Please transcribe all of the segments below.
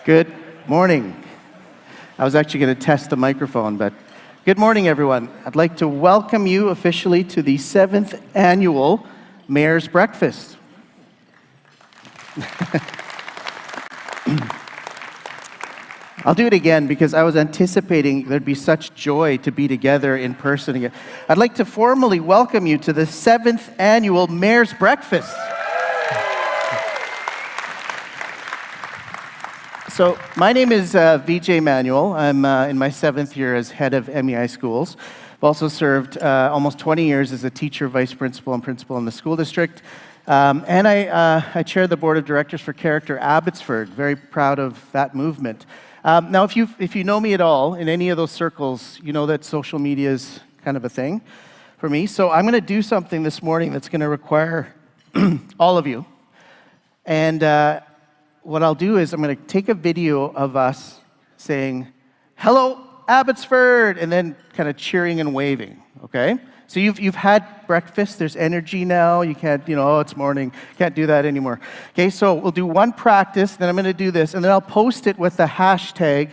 Good morning. I was actually going to test the microphone, but good morning, everyone. I'd like to welcome you officially to the 7th annual Mayor's Breakfast. I'll do it again because I was anticipating there'd be such joy to be together in person again. I'd like to formally welcome you to the 7th annual Mayor's Breakfast. So my name is VJ Manuel. I'm in my 7th year as head of MEI schools. I've also served almost 20 years as a teacher, vice principal, and principal in the school district. And I chair the board of directors for Character Abbotsford. Very proud of that movement. Now, if you know me at all in any of those circles, you know that social media is kind of a thing for me. So I'm going to do something this morning that's going to require all of you. And what I'll do is I'm going to take a video of us saying, "Hello, Abbotsford," and then kind of cheering and waving, okay? So you've had breakfast, there's energy now, you can't, oh, it's morning, can't do that anymore. Okay, so we'll do one practice, then I'm going to do this, and then I'll post it with the hashtag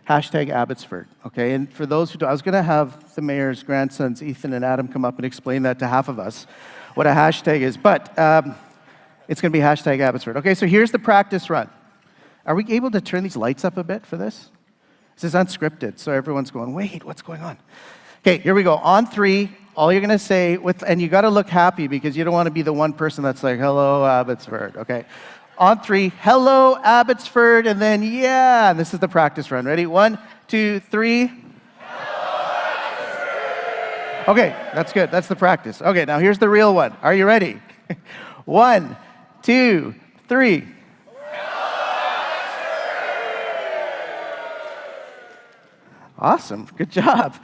Abbotsford, okay? And for those who don't, I was going to have the mayor's grandsons, Ethan and Adam, come up and explain that to half of us, what a hashtag is, but it's going to be hashtag Abbotsford. Okay, so here's the practice run. Are we able to turn these lights up a bit for this? This is unscripted, so everyone's going, wait, what's going on? Okay, here we go. On 3, all you're going to say, and you got to look happy because you don't want to be the one person that's like, "Hello, Abbotsford," okay? On 3, "Hello, Abbotsford," and then, yeah, and this is the practice run. Ready? 1, 2, 3. Okay, that's good. That's the practice. Okay, now here's the real one. Are you ready? 1, 2, 3. Awesome. Good job.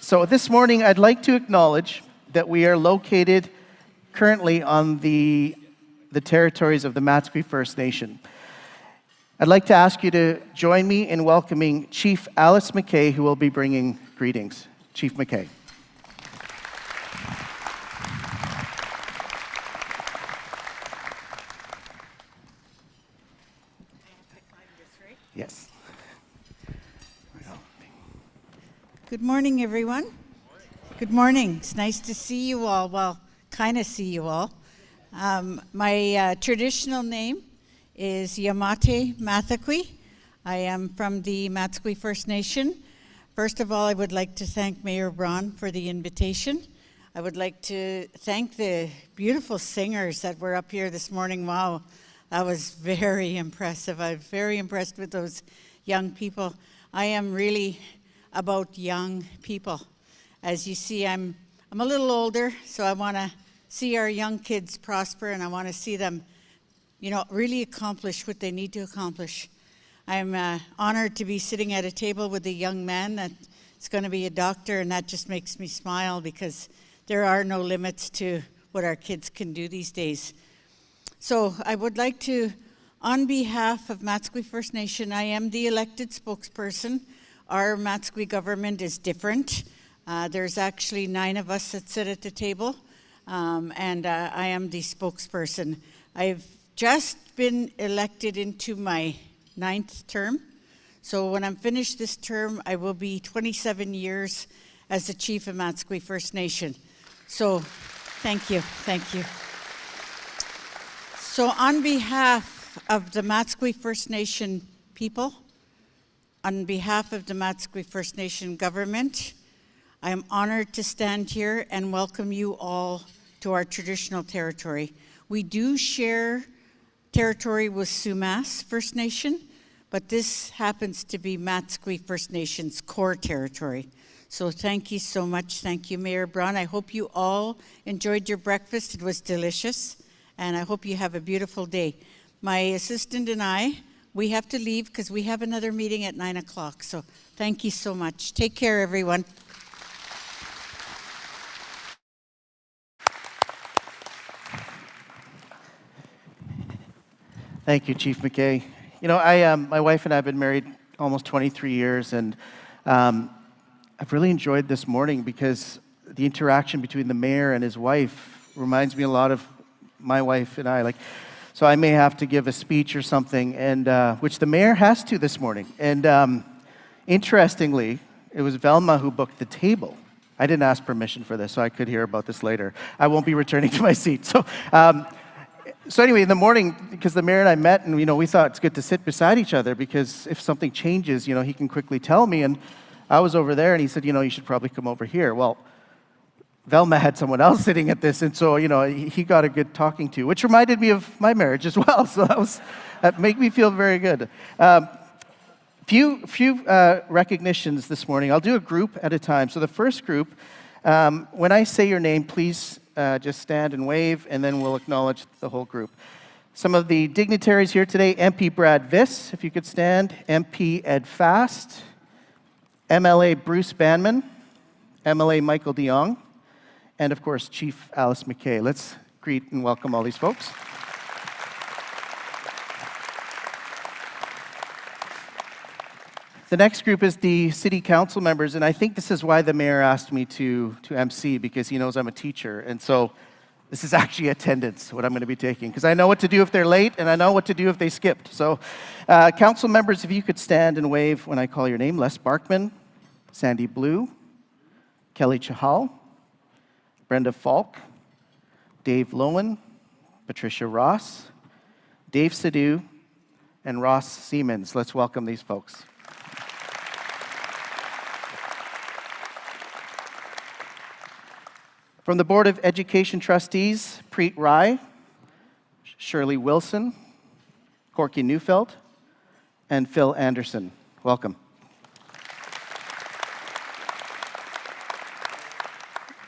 So this morning, I'd like to acknowledge that we are located currently on the territories of the Matsqui First Nation. I'd like to ask you to join me in welcoming Chief Alice McKay, who will be bringing greetings. Chief McKay. Yes. Good morning, everyone. Good morning. It's nice to see you all. Well, kind of see you all. My traditional name is Yamate Mathakwi. I am from the Matsqui First Nation. First of all, I would like to thank Mayor Braun for the invitation. I would like to thank the beautiful singers that were up here this morning. Wow, that was very impressive. I'm very impressed with those young people. I am really about young people. As you see, I'm a little older, so I want to see our young kids prosper, and I want to see them, really accomplish what they need to accomplish. I'm honored to be sitting at a table with a young man that's going to be a doctor, and that just makes me smile because there are no limits to what our kids can do these days. So I would like to, on behalf of Matsqui First Nation, I am the elected spokesperson. Our Matsqui government is different. There's actually 9 of us that sit at the table, and I am the spokesperson. I've just been elected into my 9th term, so when I'm finished this term, I will be 27 years as the chief of Matsqui First Nation. So, thank you. So on behalf of the Matsqui First Nation people, on behalf of the Matsqui First Nation government, I am honored to stand here and welcome you all to our traditional territory. We do share territory with Sumas First Nation, but this happens to be Matsqui First Nation's core territory. So thank you so much. Thank you, Mayor Braun. I hope you all enjoyed your breakfast. It was delicious, and I hope you have a beautiful day. My assistant and I, we have to leave because we have another meeting at 9 o'clock. So thank you so much. Take care, everyone. Thank you, Chief McKay. My wife and I have been married almost 23 years, and I've really enjoyed this morning because the interaction between the mayor and his wife reminds me a lot of my wife and I. So I may have to give a speech or something, and which the mayor has to this morning. And interestingly, it was Velma who booked the table. I didn't ask permission for this, so I could hear about this later. I won't be returning to my seat. So anyway, in the morning, because the mayor and I met, and we thought it's good to sit beside each other, because if something changes, he can quickly tell me. And I was over there, and he said, you should probably come over here. Well, Velma had someone else sitting at this, and so he got a good talking to, which reminded me of my marriage as well. So that made me feel very good. Few recognitions this morning. I'll do a group at a time. So the first group, when I say your name, please just stand and wave, and then we'll acknowledge the whole group. Some of the dignitaries here today: MP Brad Viss, if you could stand; MP Ed Fast; MLA Bruce Banman; MLA Michael DeYoung; and of course, Chief Alice McKay. Let's greet and welcome all these folks. The next group is the city council members, and I think this is why the mayor asked me to MC, because he knows I'm a teacher, and so this is actually attendance, what I'm going to be taking, because I know what to do if they're late, and I know what to do if they skipped. So, council members, if you could stand and wave when I call your name: Les Barkman, Sandy Blue, Kelly Chahal, Brenda Falk, Dave Lowen, Patricia Ross, Dave Sadu, and Ross Siemens. Let's welcome these folks. From the Board of Education Trustees: Preet Rai, Shirley Wilson, Corky Neufeld, and Phil Anderson. Welcome.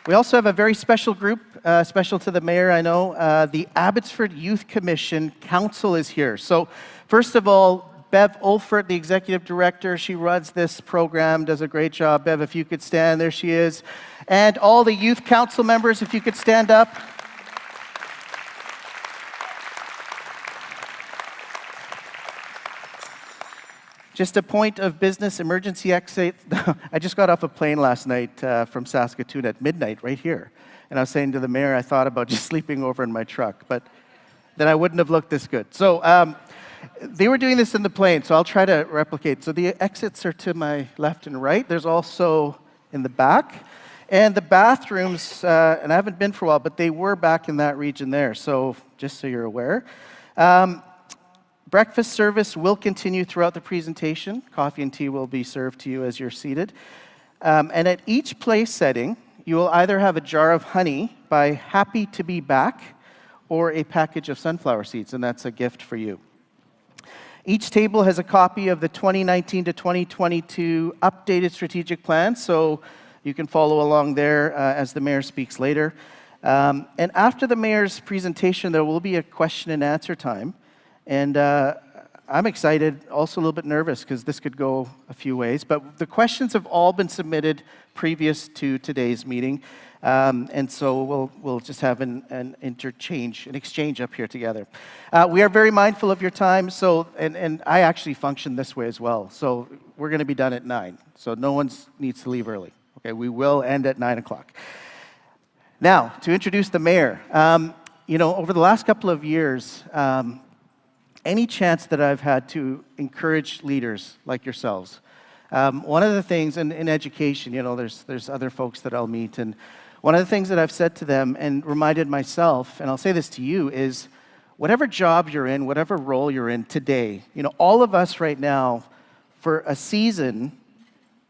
We also have a very special group, special to the mayor, I know. The Abbotsford Youth Commission Council is here. So first of all, Bev Olfert, the executive director, she runs this program, does a great job. Bev, if you could stand, there she is. And all the youth council members, if you could stand up. Just a point of business, emergency exit. I just got off a plane last night from Saskatoon at midnight, right here. And I was saying to the mayor, I thought about just sleeping over in my truck, but then I wouldn't have looked this good. So they were doing this in the plane, so I'll try to replicate. So the exits are to my left and right. There's also in the back. And the bathrooms, and I haven't been for a while, but they were back in that region there, so just so you're aware. Breakfast service will continue throughout the presentation. Coffee and tea will be served to you as you're seated. And at each place setting, you will either have a jar of honey by Happy to Be Back or a package of sunflower seeds, and that's a gift for you. Each table has a copy of the 2019 to 2022 updated strategic plan, so you can follow along there as the mayor speaks later. And after the mayor's presentation, there will be a question and answer time. And I'm excited, also a little bit nervous, because this could go a few ways. But the questions have all been submitted previous to today's meeting. And so we'll just have an exchange up here together. We are very mindful of your time, so and I actually function this way as well. So we're going to be done at 9, so no one needs to leave early. Okay, we will end at 9 o'clock. Now, to introduce the mayor. Over the last couple of years, any chance that I've had to encourage leaders like yourselves, one of the things in education, there's other folks that I'll meet, and one of the things that I've said to them and reminded myself, and I'll say this to you, is whatever job you're in, whatever role you're in today, all of us right now, for a season,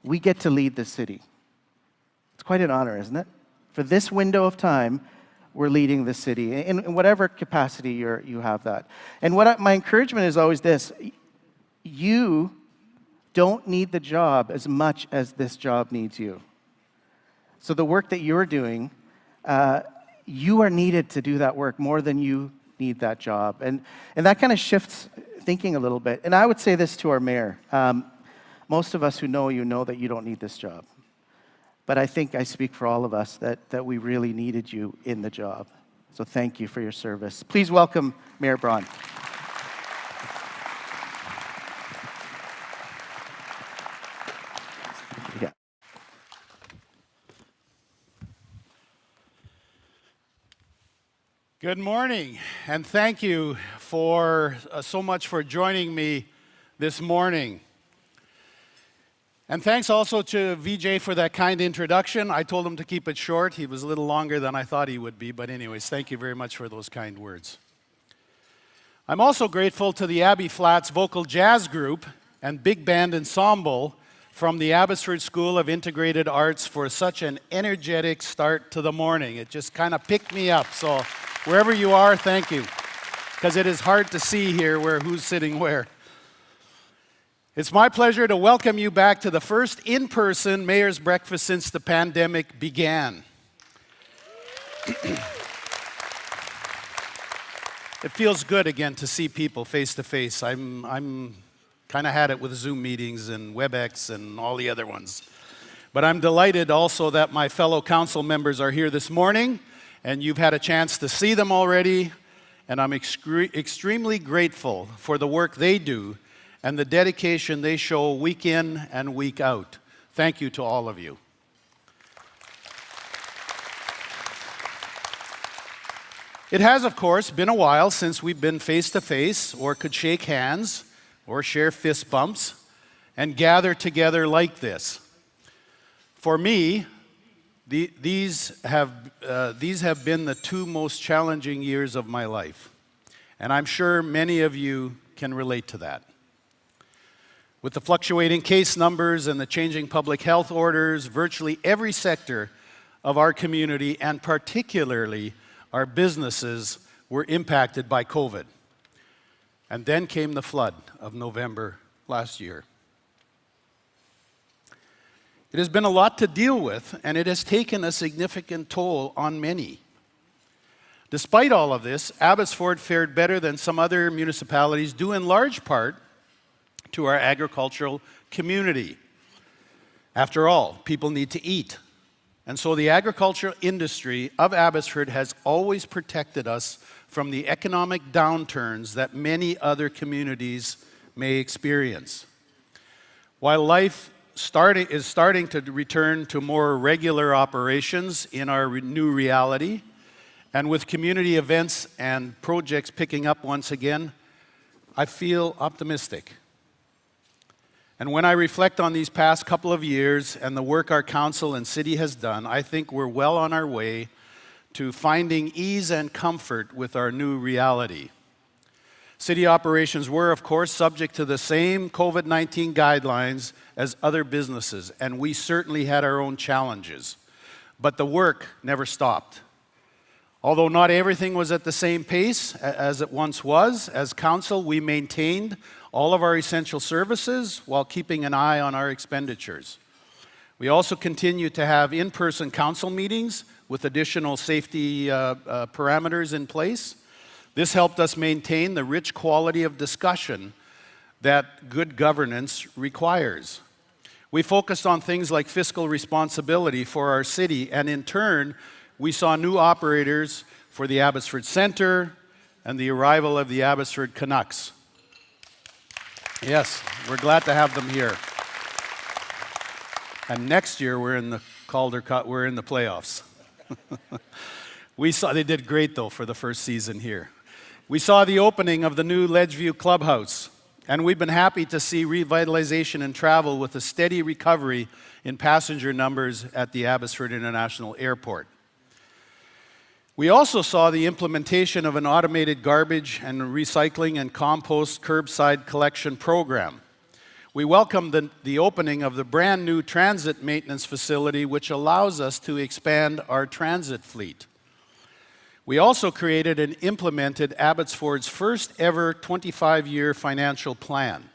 we get to lead the city. It's quite an honor, isn't it? For this window of time, we're leading the city in whatever capacity you have that. And my encouragement is always this: you don't need the job as much as this job needs you. So the work that you're doing, you are needed to do that work more than you need that job. And that kind of shifts thinking a little bit. And I would say this to our mayor. Most of us who know you know that you don't need this job. But I think I speak for all of us that we really needed you in the job. So thank you for your service. Please welcome Mayor Braun. Yeah. Good morning, and thank you for so much for joining me this morning. And thanks also to VJ for that kind introduction. I told him to keep it short. He was a little longer than I thought he would be, but anyways, thank you very much for those kind words. I'm also grateful to the Abbey Flats Vocal Jazz Group and Big Band Ensemble from the Abbotsford School of Integrated Arts for such an energetic start to the morning. It just kind of picked me up, so wherever you are, thank you, because it is hard to see here who's sitting where. It's my pleasure to welcome you back to the first in-person Mayor's Breakfast since the pandemic began. It feels good again to see people face to face. I'm kind of had it with Zoom meetings and WebEx and all the other ones. But I'm delighted also that my fellow council members are here this morning, and you've had a chance to see them already, and I'm extremely grateful for the work they do and the dedication they show week in and week out. Thank you to all of you. It has, of course, been a while since we've been face-to-face or could shake hands or share fist bumps and gather together like this. For me, these have been the two most challenging years of my life, and I'm sure many of you can relate to that. With the fluctuating case numbers and the changing public health orders, virtually every sector of our community, and particularly our businesses, were impacted by COVID. And then came the flood of November last year. It has been a lot to deal with, and it has taken a significant toll on many. Despite all of this, Abbotsford fared better than some other municipalities, due in large part to our agricultural community. After all, people need to eat. And so the agricultural industry of Abbotsford has always protected us from the economic downturns that many other communities may experience. While life is starting to return to more regular operations in our new reality, and with community events and projects picking up once again, I feel optimistic. And when I reflect on these past couple of years and the work our council and city has done, I think we're well on our way to finding ease and comfort with our new reality. City operations were, of course, subject to the same COVID-19 guidelines as other businesses, and we certainly had our own challenges. But the work never stopped. Although not everything was at the same pace as it once was, as council, we maintained all of our essential services while keeping an eye on our expenditures. We also continue to have in-person council meetings with additional safety parameters in place. This helped us maintain the rich quality of discussion that good governance requires. We focused on things like fiscal responsibility for our city, and in turn, we saw new operators for the Abbotsford Centre and the arrival of the Abbotsford Canucks. Yes, we're glad to have them here. And next year, we're in the Calder Cup, we're in the playoffs. They did great, though, for the first season here. We saw the opening of the new Ledgeview Clubhouse, and we've been happy to see revitalization and travel with a steady recovery in passenger numbers at the Abbotsford International Airport. We also saw the implementation of an automated garbage and recycling and compost curbside collection program. We welcomed the opening of the brand new transit maintenance facility, which allows us to expand our transit fleet. We also created and implemented Abbotsford's first ever 25-year financial plan,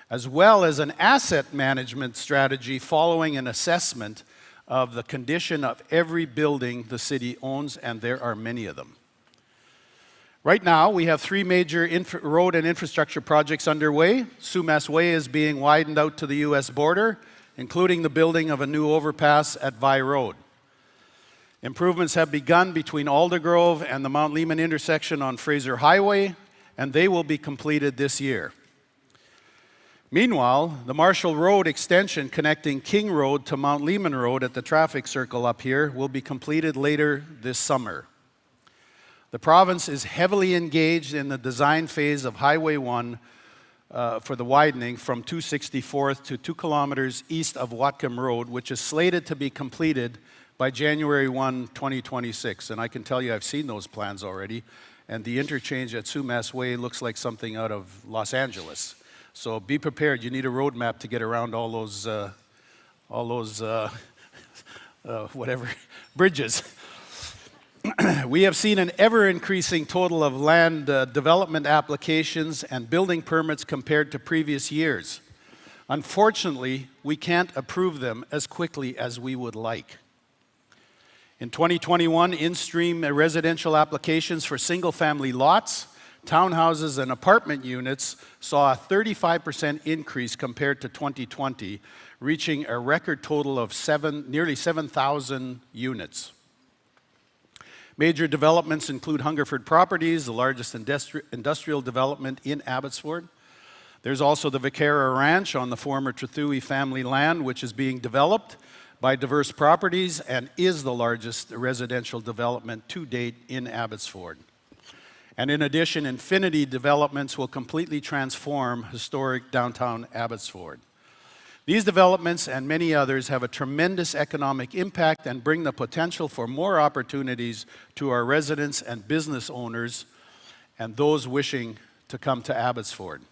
as well as an asset management strategy following an assessment of the condition of every building the city owns, and there are many of them. Right now, we have three major road and infrastructure projects underway. Sumas Way is being widened out to the U.S. border, including the building of a new overpass at Vi Road. Improvements have begun between Aldergrove and the Mount Lehman intersection on Fraser Highway, and they will be completed this year. Meanwhile, the Marshall Road extension connecting King Road to Mount Lehman Road at the traffic circle up here will be completed later this summer. The province is heavily engaged in the design phase of Highway 1 for the widening from 264th to 2 kilometers east of Whatcom Road, which is slated to be completed by January 1, 2026. And I can tell you I've seen those plans already, and the interchange at Sumas Way looks like something out of Los Angeles. So be prepared. You need a roadmap to get around all those whatever bridges. We have seen an ever-increasing total of land development applications and building permits compared to previous years. Unfortunately, we can't approve them as quickly as we would like. In 2021, in-stream residential applications for single-family lots, townhouses, and apartment units saw a 35% increase compared to 2020, reaching a record total of nearly 7,000 units. Major developments include Hungerford Properties, the largest industrial development in Abbotsford. There's also the Vaquera Ranch on the former Trethewey family land, which is being developed by Diverse Properties and is the largest residential development to date in Abbotsford. And in addition, Infinity Developments will completely transform historic downtown Abbotsford. These developments and many others have a tremendous economic impact and bring the potential for more opportunities to our residents and business owners and those wishing to come to Abbotsford.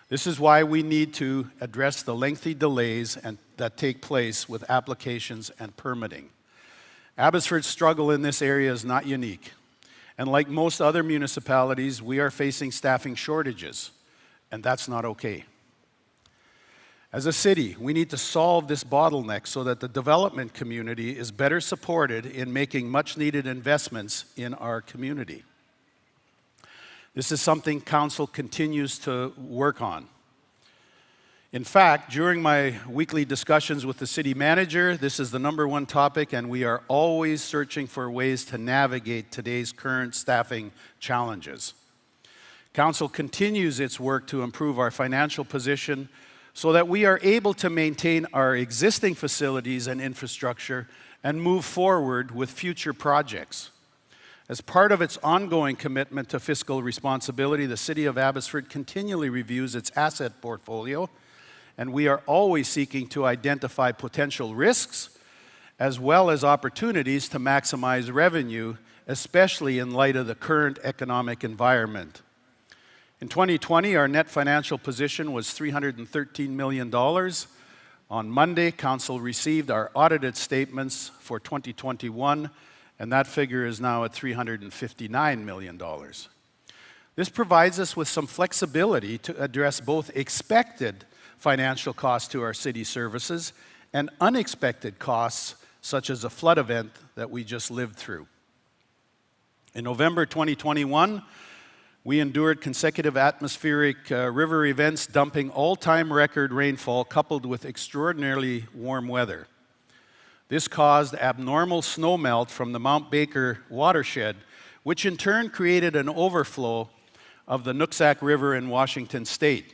This is why we need to address the lengthy delays that take place with applications and permitting. Abbotsford's struggle in this area is not unique. And like most other municipalities, we are facing staffing shortages, and that's not okay. As a city, we need to solve this bottleneck so that the development community is better supported in making much-needed investments in our community. This is something Council continues to work on. In fact, during my weekly discussions with the city manager, this is the #1 topic, and we are always searching for ways to navigate today's current staffing challenges. Council continues its work to improve our financial position so that we are able to maintain our existing facilities and infrastructure and move forward with future projects. As part of its ongoing commitment to fiscal responsibility, the City of Abbotsford continually reviews its asset portfolio, and we are always seeking to identify potential risks as well as opportunities to maximize revenue, especially in light of the current economic environment. In 2020, our net financial position was $313 million. On Monday, Council received our audited statements for 2021, and that figure is now at $359 million. This provides us with some flexibility to address both expected financial costs to our city services and unexpected costs, such as a flood event that we just lived through. In November 2021, we endured consecutive atmospheric river events, dumping all-time record rainfall coupled with extraordinarily warm weather. This caused abnormal snowmelt from the Mount Baker watershed, which in turn created an overflow of the Nooksack River in Washington State.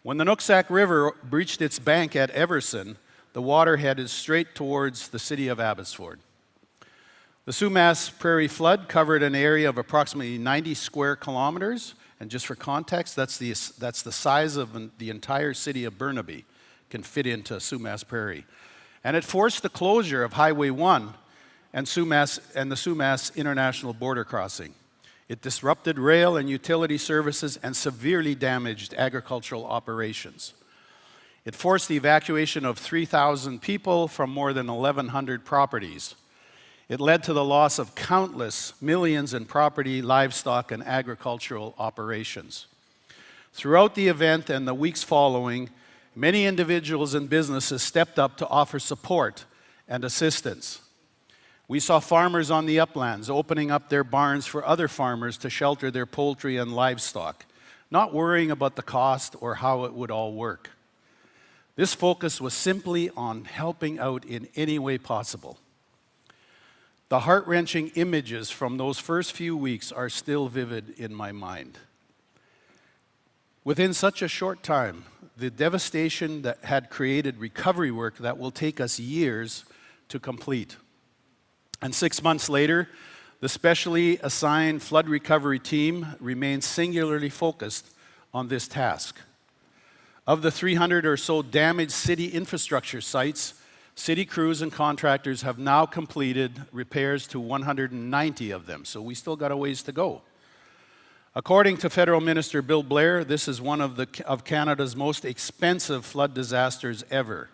When the Nooksack River breached its bank at Everson, the water headed straight towards the city of Abbotsford. The Sumas Prairie flood covered an area of approximately 90 square kilometers, and just for context, that's the size of the entire city of Burnaby, can fit into Sumas Prairie. And it forced the closure of Highway 1 and the Sumas International Border Crossing. It disrupted rail and utility services and severely damaged agricultural operations. It forced the evacuation of 3,000 people from more than 1,100 properties. It led to the loss of countless millions in property, livestock, and agricultural operations. Throughout the event and the weeks following, many individuals and businesses stepped up to offer support and assistance. We saw farmers on the uplands opening up their barns for other farmers to shelter their poultry and livestock, not worrying about the cost or how it would all work. This focus was simply on helping out in any way possible. The heart-wrenching images from those first few weeks are still vivid in my mind. Within such a short time, the devastation that had created recovery work that will take us years to complete. And 6 months later, The specially assigned flood recovery team remains singularly focused on this task. Of the 300 or so damaged city infrastructure sites, city crews and contractors have now completed repairs to 190 of them, so we still got a ways to go. According to Federal Minister Bill Blair, this is one of Canada's most expensive flood disasters ever.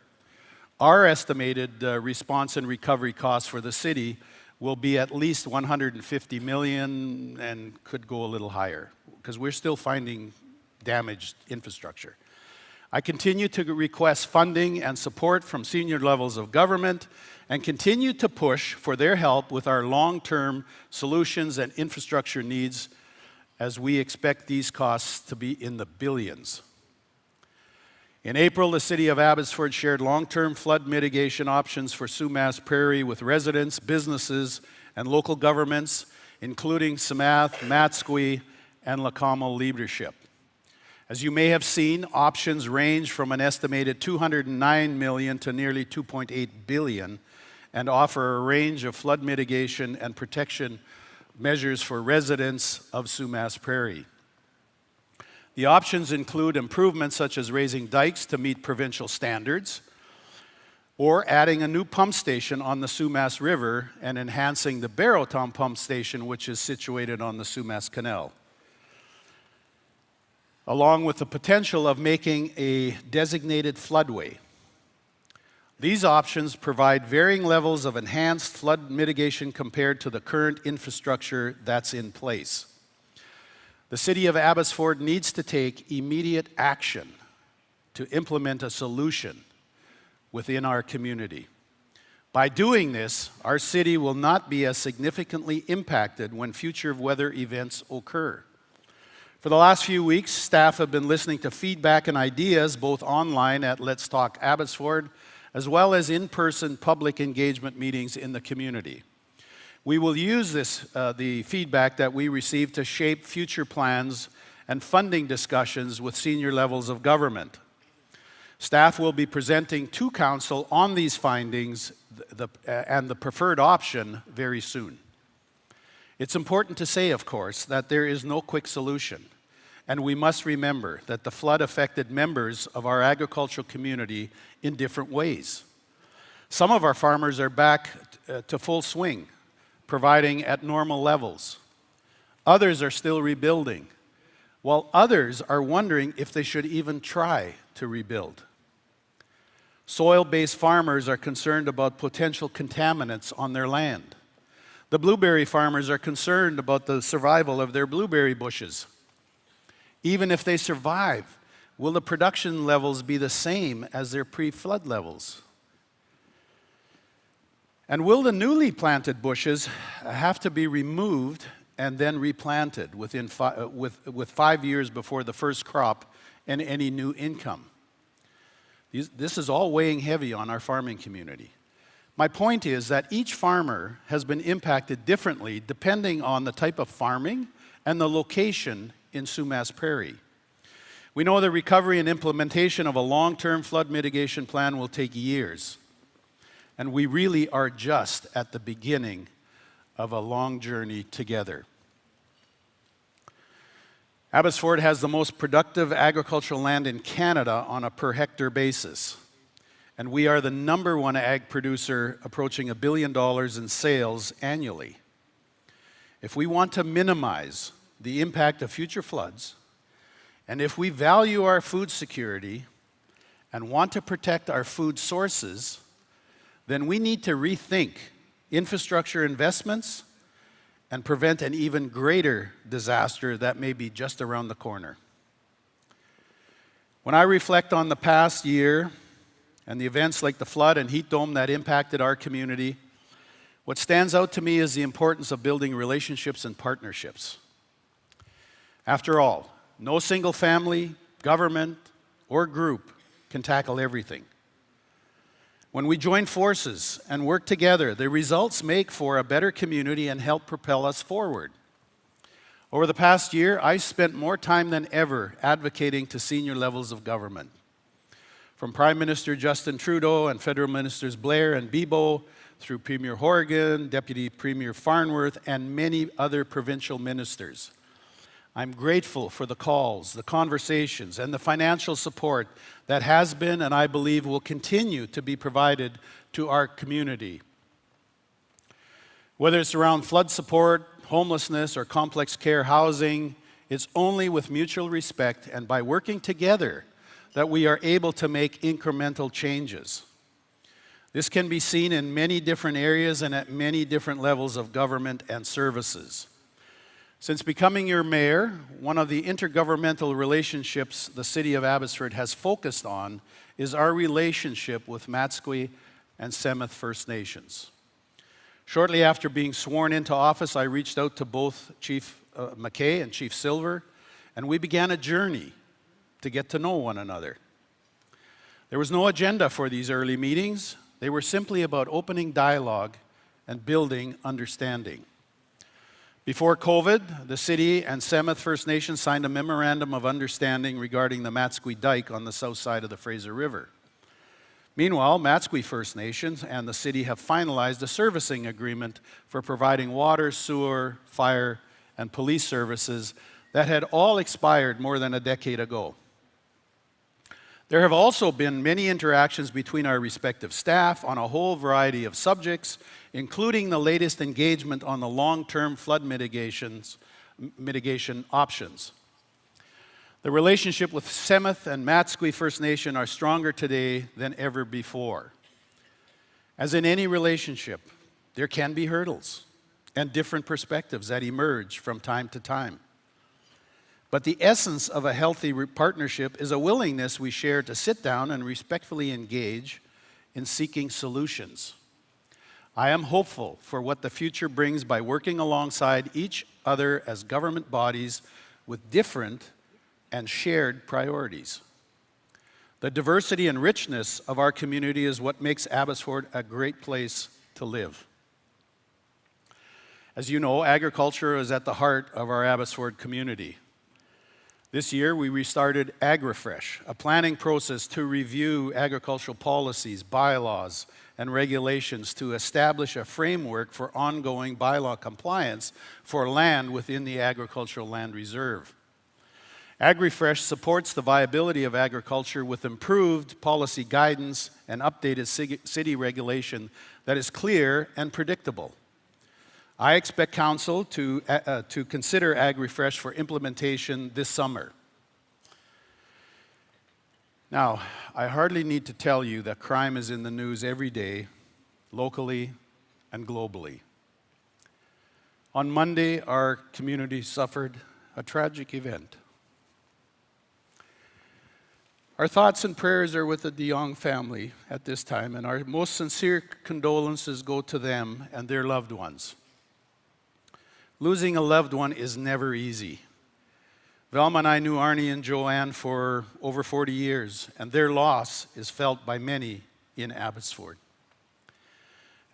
Our estimated response and recovery costs for the city will be at least $150 million and could go a little higher because we're still finding damaged infrastructure. I continue to request funding and support from senior levels of government and continue to push for their help with our long-term solutions and infrastructure needs as we expect these costs to be in the billions. In April, the City of Abbotsford shared long-term flood mitigation options for Sumas Prairie with residents, businesses, and local governments, including Samath, Matsqui, and Lacamo leadership. As you may have seen, options range from an estimated $209 million to nearly $2.8 billion and offer a range of flood mitigation and protection measures for residents of Sumas Prairie. The options include improvements such as raising dikes to meet provincial standards, or adding a new pump station on the Sumas River and enhancing the Barrowtown pump station, which is situated on the Sumas Canal, along with the potential of making a designated floodway. These options provide varying levels of enhanced flood mitigation compared to the current infrastructure that's in place. The City of Abbotsford needs to take immediate action to implement a solution within our community. By doing this, our city will not be as significantly impacted when future weather events occur. For the last few weeks, staff have been listening to feedback and ideas both online at Let's Talk Abbotsford, as well as in-person public engagement meetings in the community. We will use the feedback that we receive to shape future plans and funding discussions with senior levels of government. Staff will be presenting to Council on these findings and the preferred option very soon. It's important to say, of course, that there is no quick solution, and we must remember that the flood affected members of our agricultural community in different ways. Some of our farmers are back to full swing, providing at normal levels. Others are still rebuilding, while others are wondering if they should even try to rebuild. Soil-based farmers are concerned about potential contaminants on their land. The blueberry farmers are concerned about the survival of their blueberry bushes. Even if they survive, will the production levels be the same as their pre-flood levels? And will the newly planted bushes have to be removed and then replanted with 5 years before the first crop and any new income? This is all weighing heavy on our farming community. My point is that each farmer has been impacted differently depending on the type of farming and the location in Sumas Prairie. We know the recovery and implementation of a long-term flood mitigation plan will take years, and we really are just at the beginning of a long journey together. Abbotsford has the most productive agricultural land in Canada on a per hectare basis, and we are the #1 ag producer, approaching $1 billion in sales annually. If we want to minimize the impact of future floods, and if we value our food security and want to protect our food sources, then we need to rethink infrastructure investments and prevent an even greater disaster that may be just around the corner. When I reflect on the past year and the events like the flood and heat dome that impacted our community, what stands out to me is the importance of building relationships and partnerships. After all, no single family, government, or group can tackle everything. When we join forces and work together, the results make for a better community and help propel us forward. Over the past year, I spent more time than ever advocating to senior levels of government. From Prime Minister Justin Trudeau and Federal Ministers Blair and Bibeau, through Premier Horgan, Deputy Premier Farnworth, and many other provincial ministers. I'm grateful for the calls, the conversations, and the financial support that has been and I believe will continue to be provided to our community. Whether it's around flood support, homelessness, or complex care housing, it's only with mutual respect and by working together that we are able to make incremental changes. This can be seen in many different areas and at many different levels of government and services. Since becoming your mayor, one of the intergovernmental relationships the City of Abbotsford has focused on is our relationship with Matsqui and Semith First Nations. Shortly after being sworn into office, I reached out to both Chief McKay and Chief Silver, and we began a journey to get to know one another. There was no agenda for these early meetings. They were simply about opening dialogue and building understanding. Before COVID, the city and Semith First Nation signed a memorandum of understanding regarding the Matsqui Dike on the south side of the Fraser River. Meanwhile, Matsqui First Nations and the city have finalized a servicing agreement for providing water, sewer, fire, and police services that had all expired more than a decade ago. There have also been many interactions between our respective staff on a whole variety of subjects, including the latest engagement on the long-term flood mitigation options. The relationship with Semith and Matsqui First Nation are stronger today than ever before. As in any relationship, there can be hurdles and different perspectives that emerge from time to time. But the essence of a healthy partnership is a willingness we share to sit down and respectfully engage in seeking solutions. I am hopeful for what the future brings by working alongside each other as government bodies with different and shared priorities. The diversity and richness of our community is what makes Abbotsford a great place to live. As you know, agriculture is at the heart of our Abbotsford community. This year, we restarted AgriFresh, a planning process to review agricultural policies, bylaws, and regulations to establish a framework for ongoing bylaw compliance for land within the Agricultural Land Reserve. AgriFresh supports the viability of agriculture with improved policy guidance and updated city regulation that is clear and predictable. I expect Council to consider AgriFresh for implementation this summer. Now, I hardly need to tell you that crime is in the news every day, locally and globally. On Monday, our community suffered a tragic event. Our thoughts and prayers are with the de Jong family at this time, and our most sincere condolences go to them and their loved ones. Losing a loved one is never easy. Velma and I knew Arnie and Joanne for over 40 years, and their loss is felt by many in Abbotsford.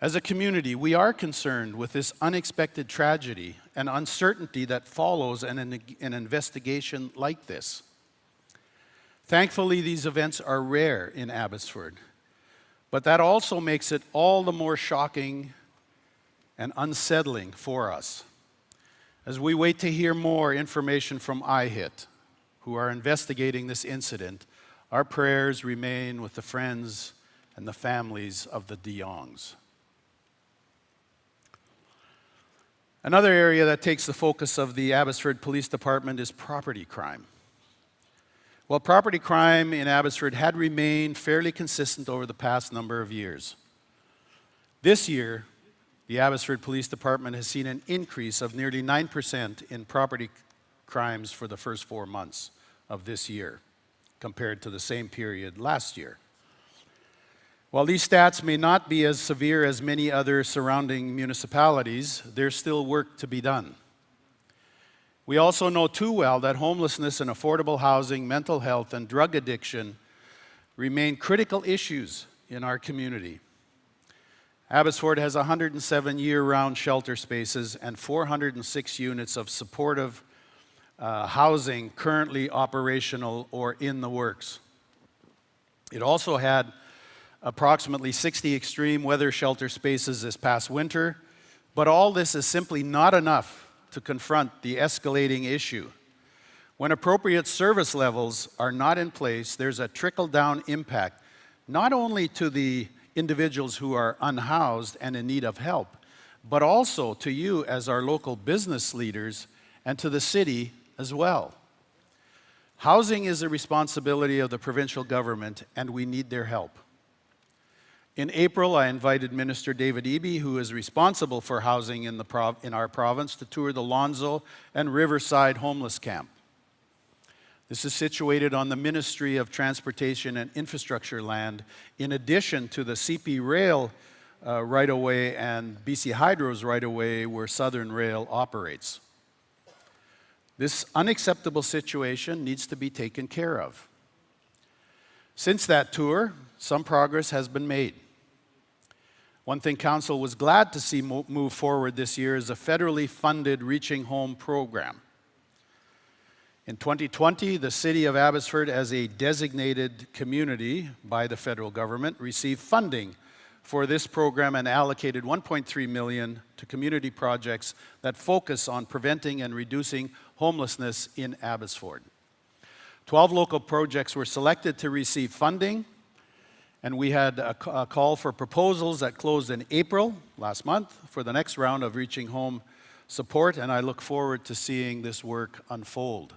As a community, we are concerned with this unexpected tragedy and uncertainty that follows an investigation like this. Thankfully, these events are rare in Abbotsford, but that also makes it all the more shocking and unsettling for us. As we wait to hear more information from IHIT, who are investigating this incident, our prayers remain with the friends and the families of the de Jongs. Another area that takes the focus of the Abbotsford Police Department is property crime. Well, property crime in Abbotsford had remained fairly consistent over the past number of years. This year, the Abbotsford Police Department has seen an increase of nearly 9% in property crimes for the first 4 months of this year, compared to the same period last year. While these stats may not be as severe as many other surrounding municipalities, there's still work to be done. We also know too well that homelessness and affordable housing, mental health, and drug addiction remain critical issues in our community. Abbotsford has 107 year-round shelter spaces and 406 units of supportive housing currently operational or in the works. It also had approximately 60 extreme weather shelter spaces this past winter, but all this is simply not enough to confront the escalating issue. When appropriate service levels are not in place, there's a trickle-down impact, not only to the individuals who are unhoused and in need of help, but also to you as our local business leaders and to the city as well. Housing is a responsibility of the provincial government, and we need their help. In April, I invited Minister David Eby, who is responsible for housing in our province, to tour the Lonzo and Riverside homeless camp. This is situated on the Ministry of Transportation and Infrastructure land, in addition to the CP Rail right-of-way and BC Hydro's right-of-way where Southern Rail operates. This unacceptable situation needs to be taken care of. Since that tour, some progress has been made. One thing Council was glad to see move forward this year is a federally funded Reaching Home program. In 2020, the City of Abbotsford, as a designated community by the federal government, received funding for this program and allocated $1.3 million to community projects that focus on preventing and reducing homelessness in Abbotsford. 12 local projects were selected to receive funding, and we had a call for proposals that closed in April, last month, for the next round of Reaching Home support, and I look forward to seeing this work unfold.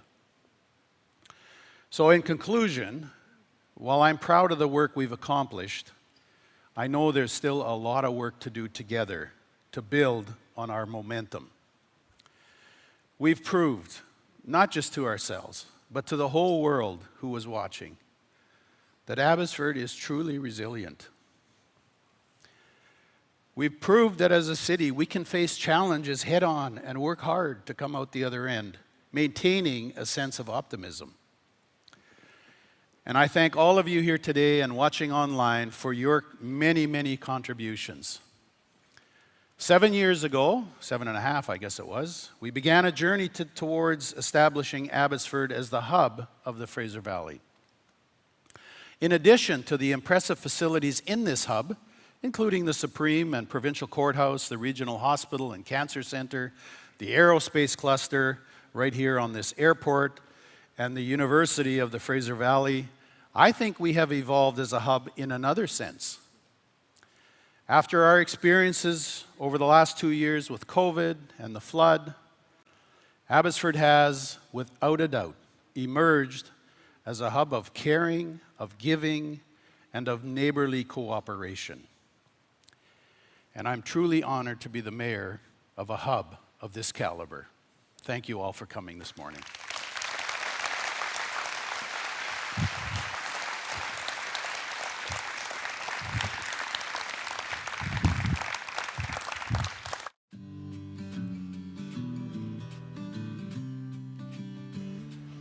So in conclusion, while I'm proud of the work we've accomplished, I know there's still a lot of work to do together to build on our momentum. We've proved, not just to ourselves, but to the whole world who was watching, that Abbotsford is truly resilient. We've proved that as a city, we can face challenges head-on and work hard to come out the other end, maintaining a sense of optimism. And I thank all of you here today and watching online for your many, many contributions. 7 years ago, 7.5, I guess it was, we began a journey towards establishing Abbotsford as the hub of the Fraser Valley. In addition to the impressive facilities in this hub, including the Supreme and Provincial Courthouse, the Regional Hospital and Cancer Center, the Aerospace Cluster right here on this airport, and the University of the Fraser Valley, I think we have evolved as a hub in another sense. After our experiences over the last 2 years with COVID and the flood, Abbotsford has, without a doubt, emerged as a hub of caring, of giving, and of neighborly cooperation. And I'm truly honored to be the mayor of a hub of this caliber. Thank you all for coming this morning.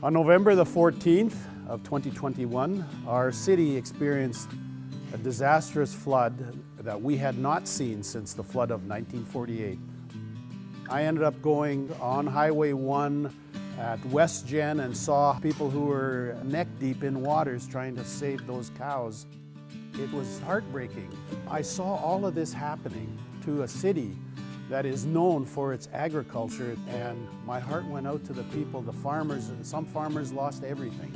On November the 14th of 2021, our city experienced a disastrous flood that we had not seen since the flood of 1948. I ended up going on Highway 1 at West Gen and saw people who were neck deep in waters trying to save those cows. It was heartbreaking. I saw all of this happening to a city that is known for its agriculture, and my heart went out to the people, the farmers, and some farmers lost everything.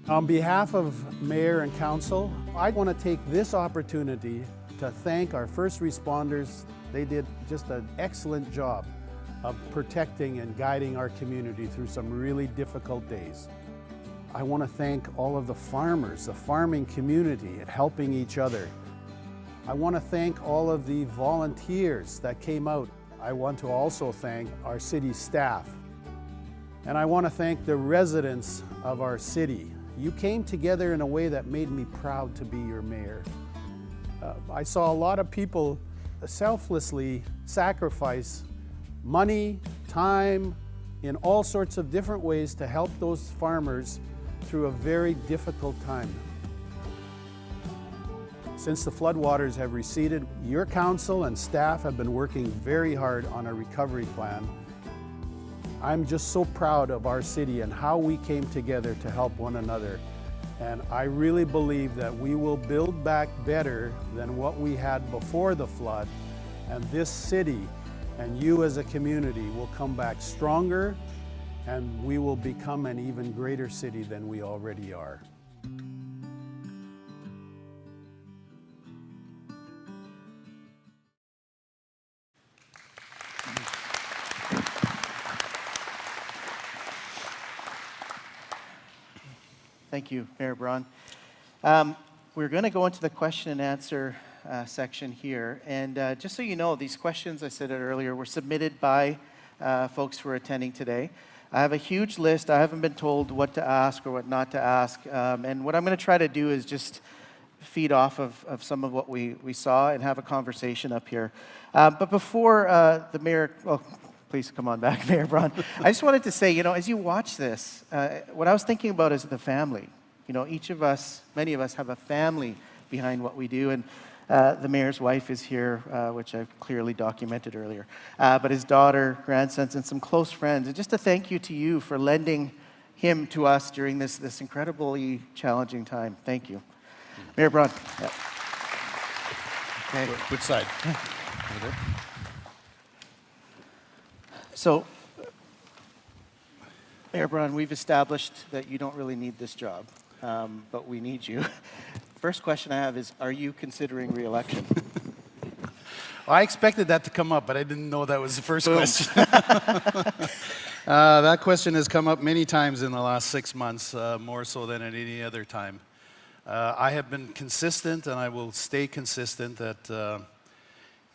On behalf of Mayor and Council, I want to take this opportunity to thank our first responders. They did just an excellent job of protecting and guiding our community through some really difficult days. I want to thank all of the farmers, the farming community, helping each other. I want to thank all of the volunteers that came out. I want to also thank our city staff. And I want to thank the residents of our city. You came together in a way that made me proud to be your mayor. I saw a lot of people selflessly sacrifice money, time, in all sorts of different ways to help those farmers through a very difficult time. Since the floodwaters have receded, your council and staff have been working very hard on a recovery plan. I'm just so proud of our city and how we came together to help one another. And I really believe that we will build back better than what we had before the flood. And this city and you as a community will come back stronger, and we will become an even greater city than we already are. Thank you, Mayor Braun. We're going to go into the question and answer section here. And just so you know, these questions, I said it earlier, were submitted by folks who are attending today. I have a huge list. I haven't been told what to ask or what not to ask. And what I'm going to try to do is just feed off of some of what we saw and have a conversation up here. But before the mayor, well, please come on back, Mayor Braun. I just wanted to say, you know, as you watch this, what I was thinking about is the family. You know, each of us, many of us have a family behind what we do. And the mayor's wife is here, which I've clearly documented earlier. But his daughter, grandsons, and some close friends. And just a thank you to you for lending him to us during this incredibly challenging time. Thank you. Mayor Braun. Yep. Okay. Which side? Over there. So, Mayor Braun, we've established that you don't really need this job, but we need you. First question I have is, are you considering re-election? I expected that to come up, but I didn't know that was the first question. That question has come up many times in the last 6 months, more so than at any other time. I have been consistent, and I will stay consistent that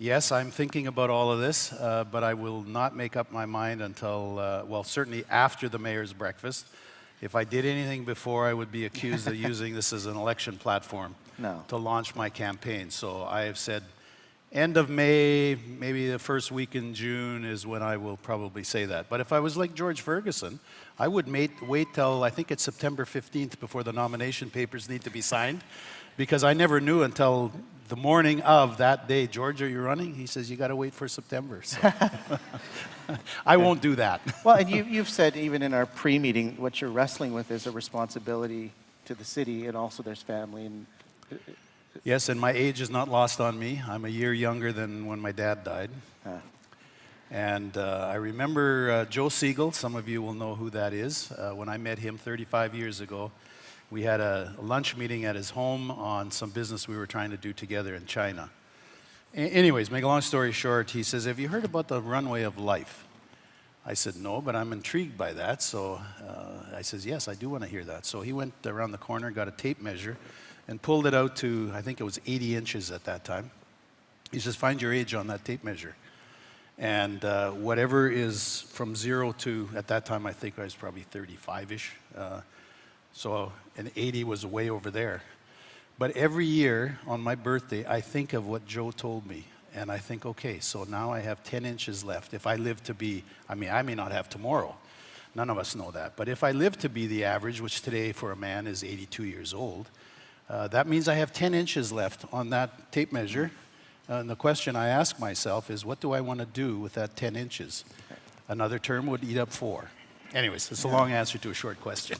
yes, I'm thinking about all of this, but I will not make up my mind until, well, certainly after the mayor's breakfast. If I did anything before, I would be accused of using this as an election platform to launch my campaign. So I have said end of May, maybe the first week in June is when I will probably say that. But if I was like George Ferguson, I would wait till, I think it's September 15th before the nomination papers need to be signed, because I never knew until the morning of that day, George, are you running? He says, you got to wait for September. So. I won't do that. Well, and you've said even in our pre-meeting, what you're wrestling with is a responsibility to the city, and also there's family. And yes, and my age is not lost on me. I'm a year younger than when my dad died. And I remember Joe Siegel, some of you will know who that is. When I met him 35 years ago, we had a lunch meeting at his home on some business we were trying to do together in China. Anyways, make a long story short, he says, have you heard about the runway of life? I said, no, but I'm intrigued by that. So I says, yes, I do want to hear that. So he went around the corner, got a tape measure, and pulled it out to, I think it was 80 inches at that time. He says, find your age on that tape measure. And whatever is from 0 to, at that time, I think I was probably 35-ish. So an 80 was way over there. But every year on my birthday, I think of what Joe told me. And I think, okay, so now I have 10 inches left. If I live to be, I mean, I may not have tomorrow. None of us know that. But if I live to be the average, which today for a man is 82 years old, that means I have 10 inches left on that tape measure. And the question I ask myself is, what do I want to do with that 10 inches? Another term would eat up 4. Anyways, it's a long answer to a short question.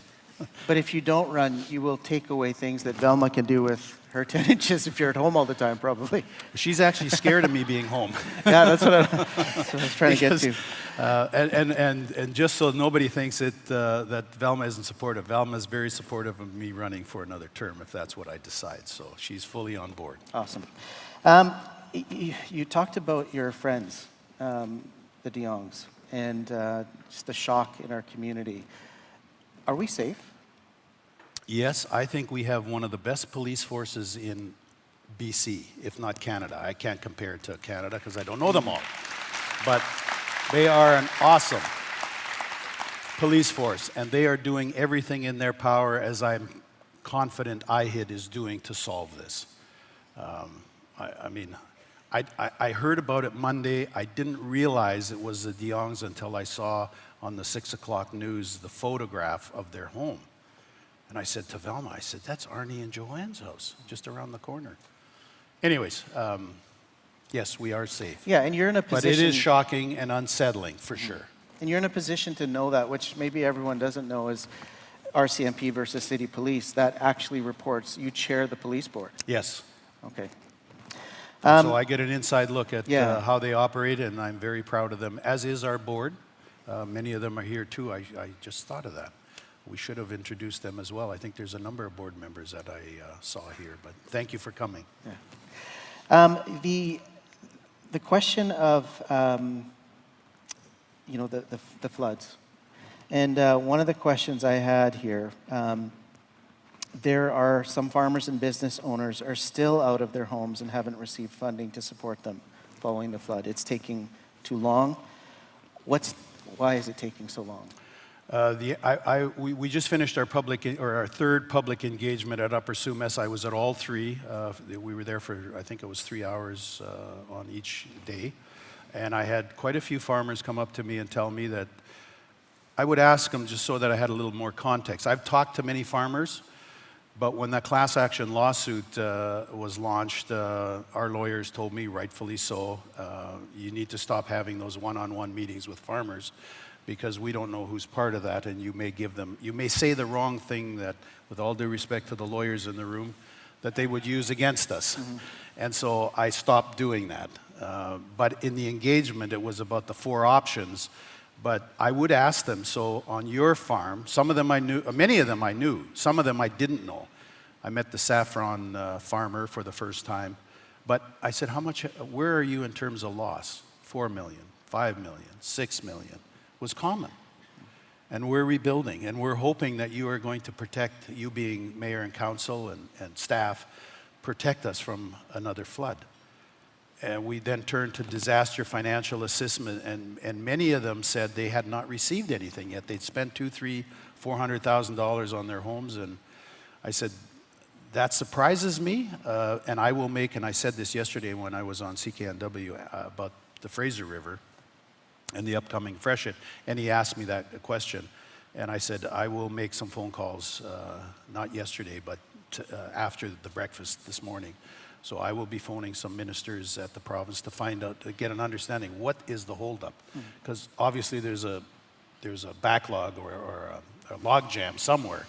But if you don't run, you will take away things that Velma can do with her 10 inches if you're at home all the time, probably. She's actually scared of me being home. Yeah, that's what I was trying to get to. And just so nobody thinks that Velma isn't supportive, Velma is very supportive of me running for another term if that's what I decide. So she's fully on board. Awesome. You talked about your friends, the de Jongs, and just the shock in our community. Are we safe? Yes, I think we have one of the best police forces in BC, if not Canada. I can't compare it to Canada because I don't know them all. But they are an awesome police force, and they are doing everything in their power, as I'm confident IHID is doing, to solve this. I mean, I heard about it Monday. I didn't realize it was the de Jongs until I saw on the 6 o'clock news the photograph of their home. And I said to Velma, I said, that's Arnie and Joanne's house, just around the corner. Anyways, yes, we are safe. Yeah, and you're in a position... But it is shocking and unsettling, for sure. And you're in a position to know that, which maybe everyone doesn't know, is RCMP versus city police, that actually reports, you chair the police board. Yes. Okay. So I get an inside look at yeah. how they operate, and I'm very proud of them, as is our board. Many of them are here too. I just thought of that. We should have introduced them as well. I think there's a number of board members that I saw here, but thank you for coming. Yeah. The question of you know, the floods, and one of the questions I had here, there are some farmers and business owners are still out of their homes and haven't received funding to support them following the flood. It's taking too long. Why is it taking so long? We just finished our our third public engagement at Upper Sumas. I was at all three. We were there for, I think it was 3 hours on each day. And I had quite a few farmers come up to me and tell me that I would ask them just so that I had a little more context. I've talked to many farmers, but when that class action lawsuit was launched, our lawyers told me, rightfully so, you need to stop having those one-on-one meetings with farmers, because we don't know who's part of that, and you may say the wrong thing that, with all due respect to the lawyers in the room, that they would use against us. Mm-hmm. And so I stopped doing that. But in the engagement, it was about the 4 options. But I would ask them, so on your farm, some of them I knew, many of them I knew, some of them I didn't know. I met the saffron farmer for the first time. But I said, where are you in terms of loss? 4 million, 5 million, 6 million. Was common. And we're rebuilding, and we're hoping that you are going to protect, you being mayor and council and staff, protect us from another flood. And we then turned to disaster financial assistance, and many of them said they had not received anything yet. They'd spent $200,000, $300,000, $400,000 on their homes, and I said, that surprises me, and I will make, and I said this yesterday when I was on CKNW about the Fraser River and the upcoming freshet, and he asked me that question, and I said, I will make some phone calls, not yesterday, but after the breakfast this morning. So I will be phoning some ministers at the province to find out, to get an understanding, what is the holdup? Because obviously there's a backlog or a log jam somewhere.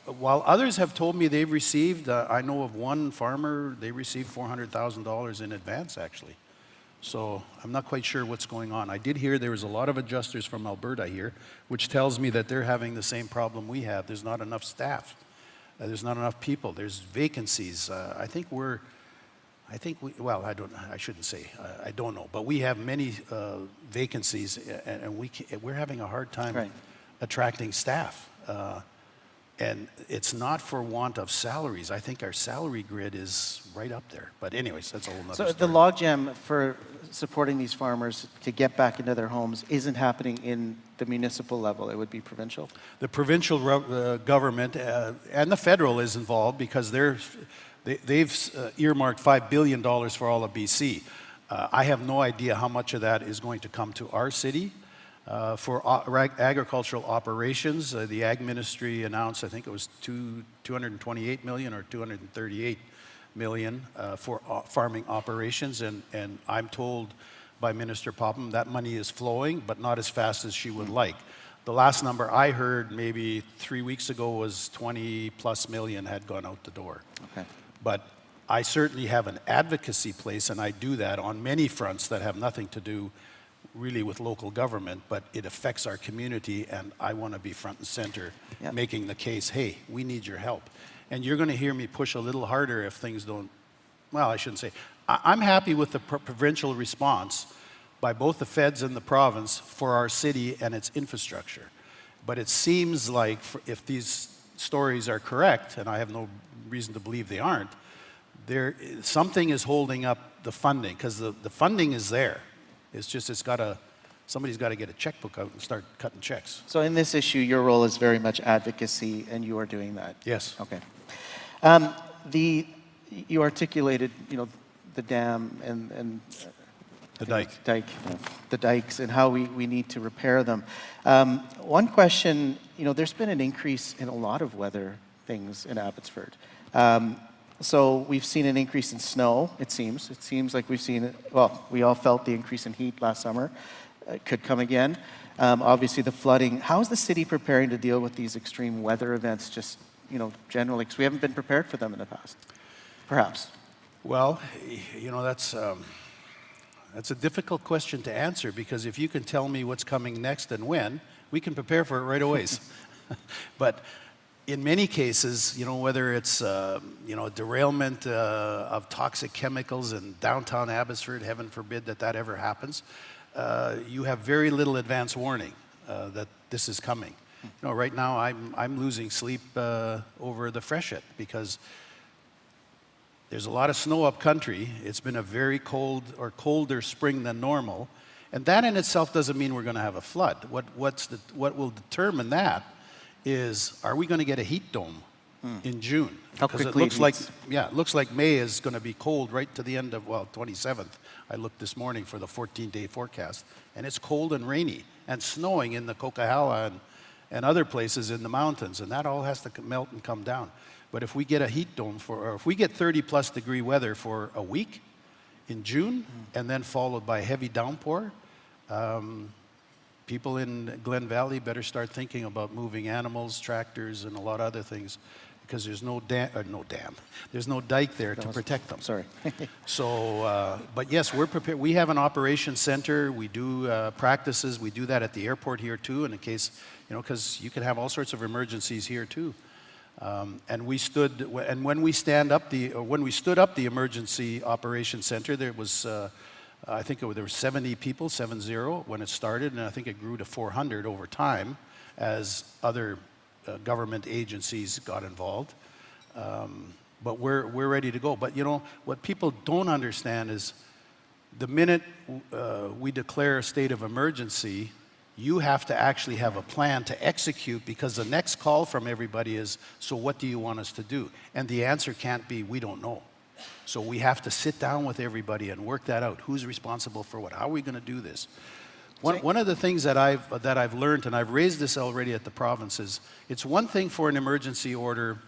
While others have told me they've received, I know of one farmer, they received $400,000 in advance actually. So I'm not quite sure what's going on. I did hear there was a lot of adjusters from Alberta here, which tells me that they're having the same problem we have. There's not enough staff. There's not enough people. There's vacancies. I shouldn't say, I don't know, but we have many vacancies, and we're having a hard time attracting staff. And it's not for want of salaries. I think our salary grid is right up there. But anyways, that's a whole nother story. So the logjam for supporting these farmers to get back into their homes isn't happening in the municipal level. It would be provincial? The provincial government and the federal is involved because they've earmarked $5 billion for all of BC. I have no idea how much of that is going to come to our city. For agricultural operations, the Ag Ministry announced, I think it was $228 million or $238 million for farming operations, and I'm told by Minister Popham that money is flowing, but not as fast as she would like. The last number I heard maybe 3 weeks ago was 20+ million had gone out the door. Okay. But I certainly have an advocacy place, and I do that on many fronts that have nothing to do really with local government, but it affects our community, and I want to be front and center making the case, hey, we need your help. And you're going to hear me push a little harder if things don't, well, I shouldn't say. I'm happy with the provincial response by both the feds and the province for our city and its infrastructure. But it seems like if these stories are correct, and I have no reason to believe they aren't, something is holding up the funding, because the funding is there. It's just, somebody's got to get a checkbook out and start cutting checks. So in this issue, your role is very much advocacy, and you are doing that? Yes. Okay. You articulated, the dam and the dike. The dikes and how we need to repair them. One question, there's been an increase in a lot of weather things in Abbotsford. So we've seen an increase in snow, it seems. It seems like we've seen it, well, we all felt the increase in heat last summer. It could come again. obviously the flooding. How is the city preparing to deal with these extreme weather events, just, generally? Because we haven't been prepared for them in the past, perhaps. Well, that's a difficult question to answer, because if you can tell me what's coming next and when, we can prepare for it right away. But in many cases, whether it's derailment of toxic chemicals in downtown Abbotsford, heaven forbid that ever happens, you have very little advance warning that this is coming. Right now I'm losing sleep over the freshet, because there's a lot of snow up country. It's been a very cold or colder spring than normal, and that in itself doesn't mean we're going to have a flood. What will determine that is, are we going to get a heat dome in June? How Because quickly it looks like May is going to be cold right to the end of 27th. I looked this morning for the 14-day forecast, and it's cold and rainy and snowing in the Coquihalla and other places in the mountains, and that all has to melt and come down. But if we get a heat dome or if we get 30+ degree weather for a week in June, and then followed by heavy downpour, people in Glen Valley better start thinking about moving animals, tractors, and a lot of other things, because there's no dam, there's no dike there to protect them. Sorry. So, but yes, we're prepared. We have an operations center. We do practices. We do that at the airport here too, in case, because you can have all sorts of emergencies here too. And when we stood up the emergency operations center, there was, I think there were 70 people, 70 when it started, and I think it grew to 400 over time as other government agencies got involved. But we're ready to go. But what people don't understand is, the minute we declare a state of emergency, you have to actually have a plan to execute, because the next call from everybody is, so what do you want us to do? And the answer can't be, we don't know. So we have to sit down with everybody and work that out. Who's responsible for what? How are we going to do this? One of the things that I've learned, and I've raised this already at the province, is it's one thing for an emergency order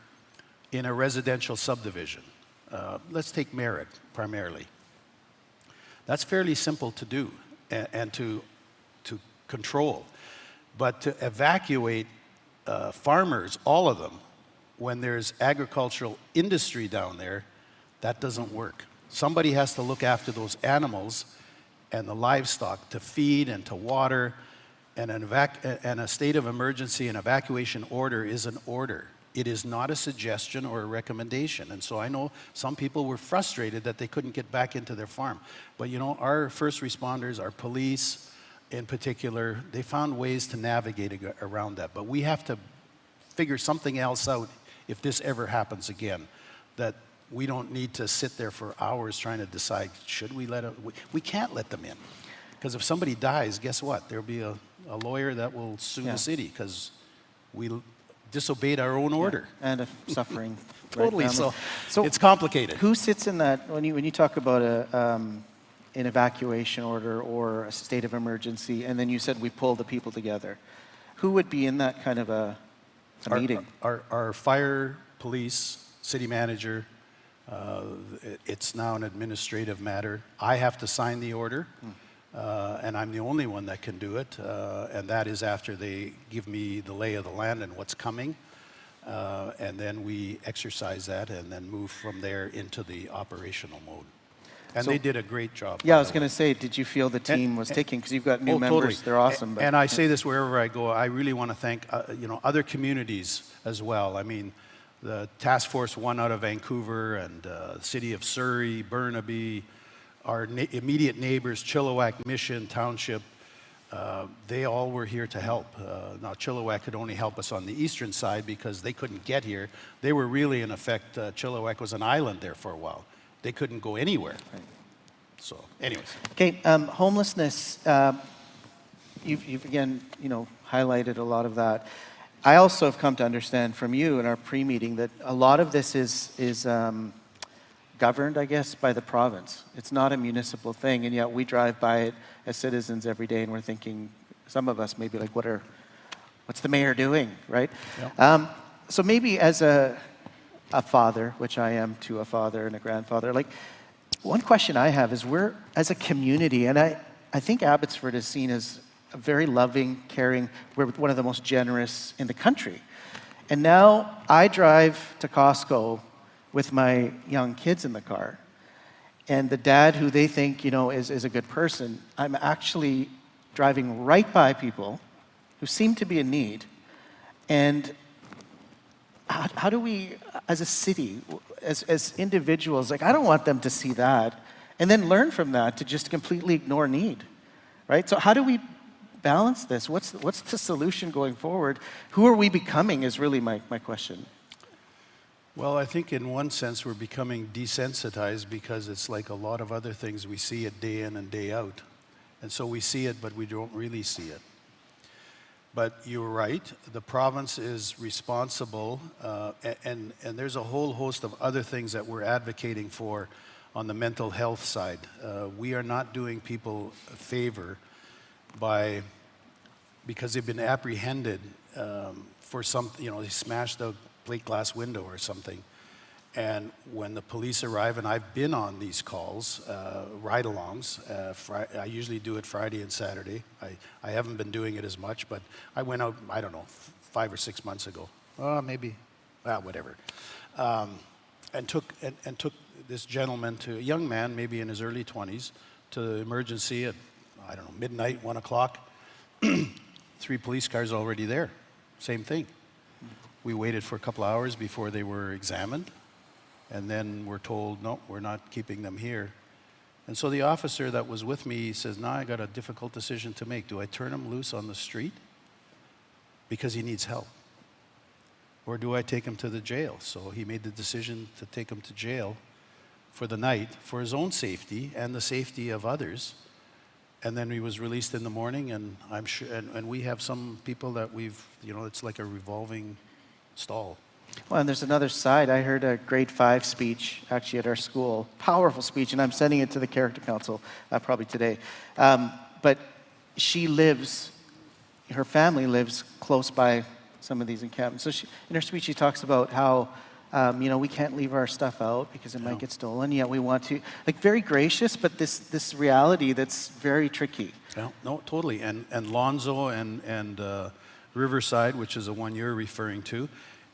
in a residential subdivision. Let's take Merritt primarily. That's fairly simple to do and to control. But to evacuate farmers, all of them, when there's agricultural industry down there, that doesn't work. Somebody has to look after those animals and the livestock, to feed and to water, and a state of emergency, an evacuation order is an order. It is not a suggestion or a recommendation. And so I know some people were frustrated that they couldn't get back into their farm. But our first responders, our police in particular, they found ways to navigate around that. But we have to figure something else out if this ever happens again, that we don't need to sit there for hours trying to decide, should we let them? We can't let them in. Because if somebody dies, guess what? There'll be a lawyer that will sue the city, because we disobeyed our own order. And suffering. Totally. Right, so it's complicated. Who sits in that, when you talk about an evacuation order or a state of emergency, and then you said we pull the people together, who would be in that kind of a meeting? Our fire, police, city manager. It's now an administrative matter. I have to sign the order, and I'm the only one that can do it, and that is after they give me the lay of the land and what's coming, and then we exercise that and then move from there into the operational mode. And so, they did a great job. Yeah, I was going to say, did you feel the team was taking, because you've got new members, totally. They're awesome. But, and I say this wherever I go, I really want to thank other communities as well. I mean, the Task Force 1 out of Vancouver, and the city of Surrey, Burnaby, our immediate neighbors, Chilliwack, Mission, Township, they all were here to help. Now, Chilliwack could only help us on the eastern side because they couldn't get here. They were really, in effect, Chilliwack was an island there for a while. They couldn't go anywhere. Right. So, anyways. Okay, homelessness, you've again, highlighted a lot of that. I also have come to understand from you in our pre-meeting that a lot of this is governed, I guess, by the province. It's not a municipal thing, and yet we drive by it as citizens every day, and we're thinking, some of us may be like, what's the mayor doing, right? Yep. So maybe as a father, which I am to a father and a grandfather, like, one question I have is, we're, as a community, and I think Abbotsford is seen as very loving, caring. We're one of the most generous in the country. And now I drive to Costco with my young kids in the car. And the dad who they think, is a good person, I'm actually driving right by people who seem to be in need. And how do we, as a city, as individuals, I don't want them to see that and then learn from that to just completely ignore need, right? So how do we balance this? What's the solution going forward? Who are we becoming is really my question. Well, I think in one sense we're becoming desensitized because it's like a lot of other things. We see it day in and day out. And so we see it, but we don't really see it. But you're right, the province is responsible, and there's a whole host of other things that we're advocating for on the mental health side. We are not doing people a favor because they've been apprehended for something, they smashed a plate glass window or something. And when the police arrive, and I've been on these calls, ride-alongs, I usually do it Friday and Saturday. I haven't been doing it as much, but I went out, I don't know, 5 or 6 months ago. Maybe, whatever. And took this gentleman a young man, maybe in his early 20s, to the emergency at, I don't know, midnight, 1 o'clock. 3 police cars already there. Same thing. We waited for a couple hours before they were examined. And then we're told, no, we're not keeping them here. And so the officer that was with me says, I got a difficult decision to make. Do I turn him loose on the street because he needs help? Or do I take him to the jail? So he made the decision to take him to jail for the night for his own safety and the safety of others. And then he was released in the morning, and I'm sure, and we have some people that it's like a revolving stall. Well, and there's another side. I heard a grade 5 speech actually at our school, powerful speech, and I'm sending it to the Character Council probably today. But her family lives close by some of these encampments. So in her speech, she talks about how, we can't leave our stuff out because it might get stolen, yet we want to, very gracious, but this reality that's very tricky. Yeah, no, totally. And Lonzo and Riverside, which is the one you're referring to,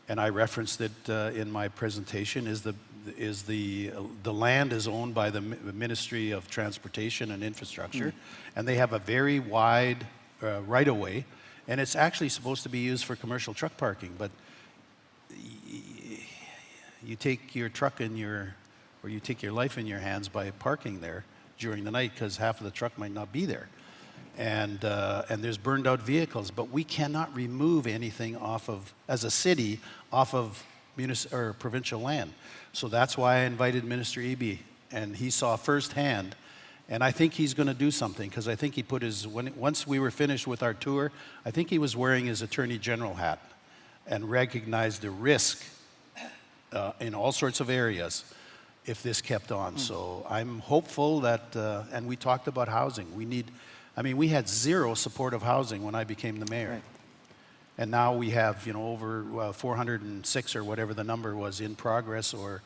and I referenced it in my presentation, is the land is owned by the Ministry of Transportation and Infrastructure, and they have a very wide right-of-way, and it's actually supposed to be used for commercial truck parking, but you take your truck or you take your life in your hands by parking there during the night because half of the truck might not be there. And there's burned out vehicles, but we cannot remove anything as a city, off of provincial land. So that's why I invited Minister Eby, and he saw firsthand, and I think he's going to do something, because I think he put once we were finished with our tour, I think he was wearing his Attorney General hat and recognized the risk in all sorts of areas if this kept on. So I'm hopeful that, and we talked about housing. We had zero supportive housing when I became the mayor. Right. And now we have, over 406 or whatever the number was in progress, or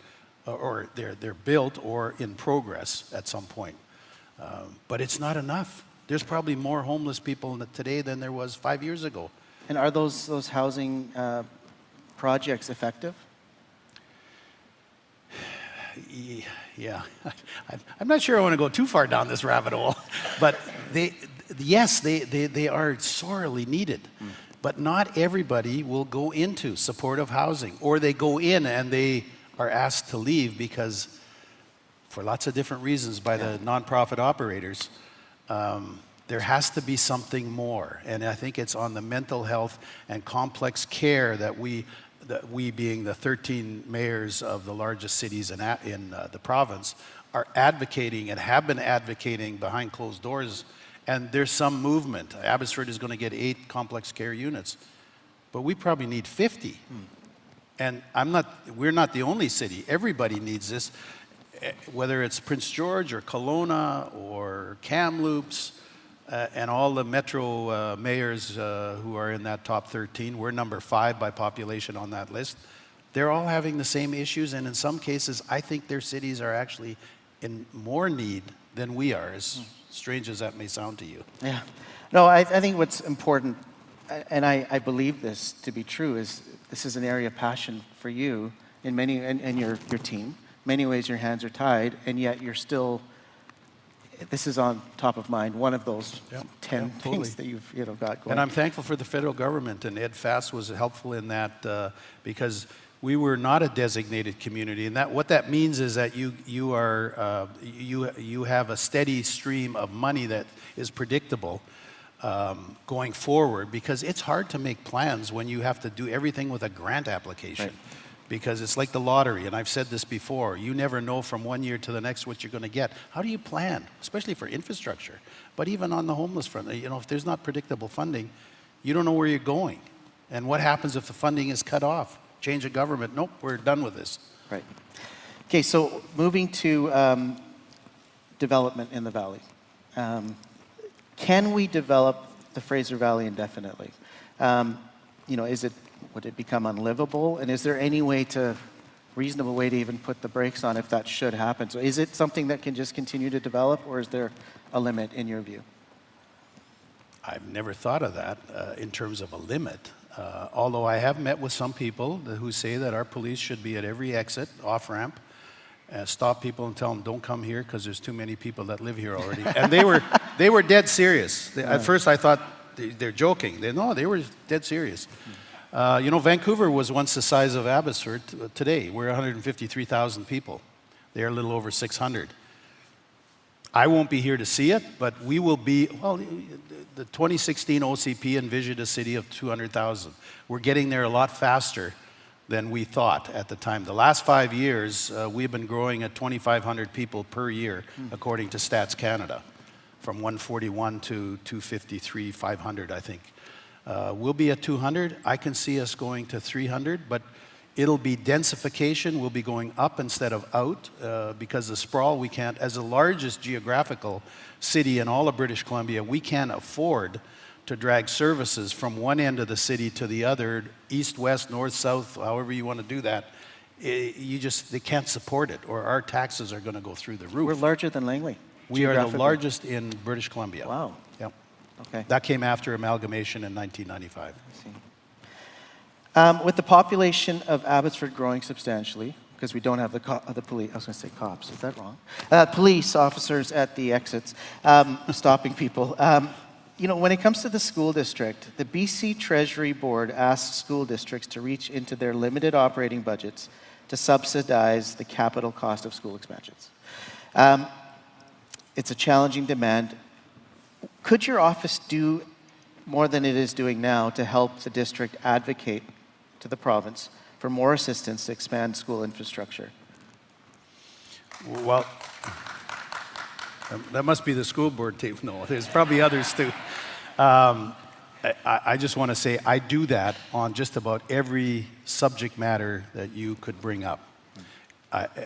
they're built or in progress at some point. But it's not enough. There's probably more homeless people today than there was 5 years ago. And are those housing projects effective? Yeah, I'm not sure I want to go too far down this rabbit hole, but yes, they are sorely needed, but not everybody will go into supportive housing, or they go in and they are asked to leave because, for lots of different reasons by the nonprofit operators, there has to be something more, and I think it's on the mental health and complex care that we being the 13 mayors of the largest cities in the province, are advocating and have been advocating behind closed doors, and there's some movement. Abbotsford is going to get 8 complex care units, but we probably need 50. And we're not the only city. Everybody needs this, whether it's Prince George or Kelowna or Kamloops, and all the metro mayors who are in that top 13, we're number 5 by population on that list. They're all having the same issues, and in some cases, I think their cities are actually in more need than we are, as strange as that may sound to you. Yeah. No, I think what's important, and I believe this to be true, is this is an area of passion for you in many, and your team. In many ways, your hands are tied, and yet you're still, this is on top of mind, one of those 10 things that you've got going. And I'm thankful for the federal government, and Ed Fass was helpful in that because we were not a designated community, and what that means is that you have a steady stream of money that is predictable going forward, because it's hard to make plans when you have to do everything with a grant application. Right. Because it's like the lottery, and I've said this before, you never know from one year to the next what you're going to get. How do you plan, especially for infrastructure? But even on the homeless front, if there's not predictable funding, you don't know where you're going. And what happens if the funding is cut off? Change of government, nope, we're done with this. Right. Okay, so moving to development in the valley. Can we develop the Fraser Valley indefinitely? Would it become unlivable? And is there any reasonable way to even put the brakes on if that should happen? So is it something that can just continue to develop, or is there a limit in your view? I've never thought of that in terms of a limit. Although I have met with some people who say that our police should be at every exit, off-ramp, stop people and tell them, don't come here because there's too many people that live here already. And they were dead serious. At first I thought they're joking. They were dead serious. Vancouver was once the size of Abbotsford. Today, we're 153,000 people. They're a little over 600. I won't be here to see it, but we will be, the 2016 OCP envisioned a city of 200,000. We're getting there a lot faster than we thought at the time. The last 5 years, we've been growing at 2,500 people per year, according to Stats Canada, from 141 to 253, 500, I think. We'll be at 200. I can see us going to 300, but it'll be densification. We'll be going up instead of out because the sprawl, we can't, as the largest geographical city in all of British Columbia, we can't afford to drag services from one end of the city to the other, east, west, north, south, however you want to do that. They can't support it, or our taxes are going to go through the roof. We're larger than Langley. We are the largest in British Columbia. Wow. Yep. Okay. That came after amalgamation in 1995. I see. With the population of Abbotsford growing substantially, because we don't have the police, I was going to say cops, is that wrong? Police officers at the exits, stopping people. When it comes to the school district, the BC Treasury Board asks school districts to reach into their limited operating budgets to subsidize the capital cost of school expansions. It's a challenging demand. Could your office do more than it is doing now to help the district advocate to the province for more assistance to expand school infrastructure? Well, that must be the school board team. No, there's probably others too. I just want to say I do that on just about every subject matter that you could bring up.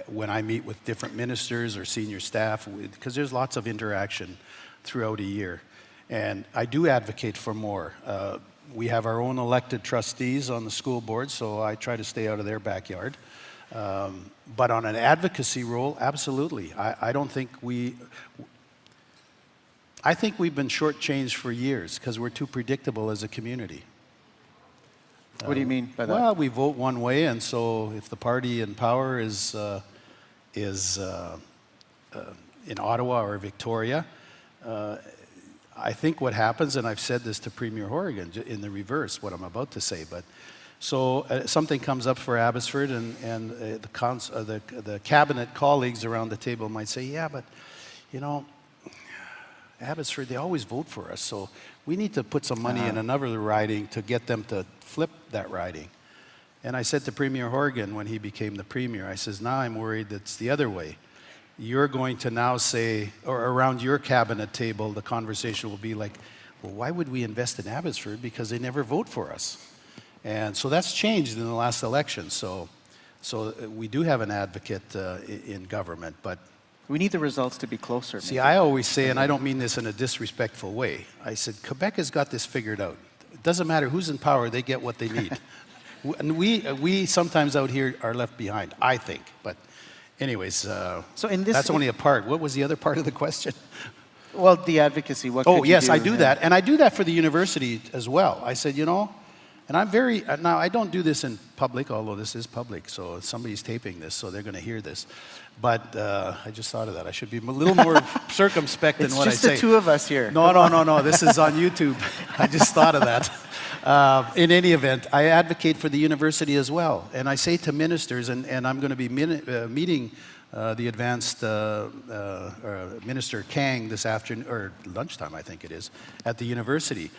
When I meet with different ministers or senior staff, because there's lots of interaction throughout a year. And I do advocate for more. We have our own elected trustees on the school board, so I try to stay out of their backyard. But on an advocacy role, absolutely. I think we've been shortchanged for years because we're too predictable as a community. What do you mean by that? Well, we vote one way, and so if the party in power is in Ottawa or Victoria, I think what happens, and I've said this to Premier Horrigan in the reverse, what I'm about to say, but so something comes up for Abbotsford, and the cabinet colleagues around the table might say, yeah, but Abbotsford, they always vote for us, so we need to put some money in another riding to get them to flip that riding. And I said to Premier Horrigan when he became the Premier, I says, now I'm worried it's the other way. You're going to now say, or around your cabinet table, the conversation will be like, well, why would we invest in Abbotsford? Because they never vote for us. And so that's changed in the last election. So we do have an advocate in government, but we need the results to be closer. See, I always say, and I don't mean this in a disrespectful way, I said, Quebec has got this figured out. It doesn't matter who's in power, they get what they need. And we sometimes out here are left behind, I think. anyways, So in this, that's only a part. What was the other part of the question? well, the advocacy. What? Oh, could you yes, do? I do that. And I do that for the university as well. I said, you know, and I'm very, now I don't do this in public, although this is public, so somebody's taping this, so they're going to hear this. But I just thought of that. I should be a little more circumspect in what I say. It's just the two of us here. No. This is on YouTube. I just thought of that. In any event, I advocate for the university as well. And I say to ministers, and I'm going to be meeting the advanced Minister Kang this afternoon, or lunchtime, I think it is, at the university.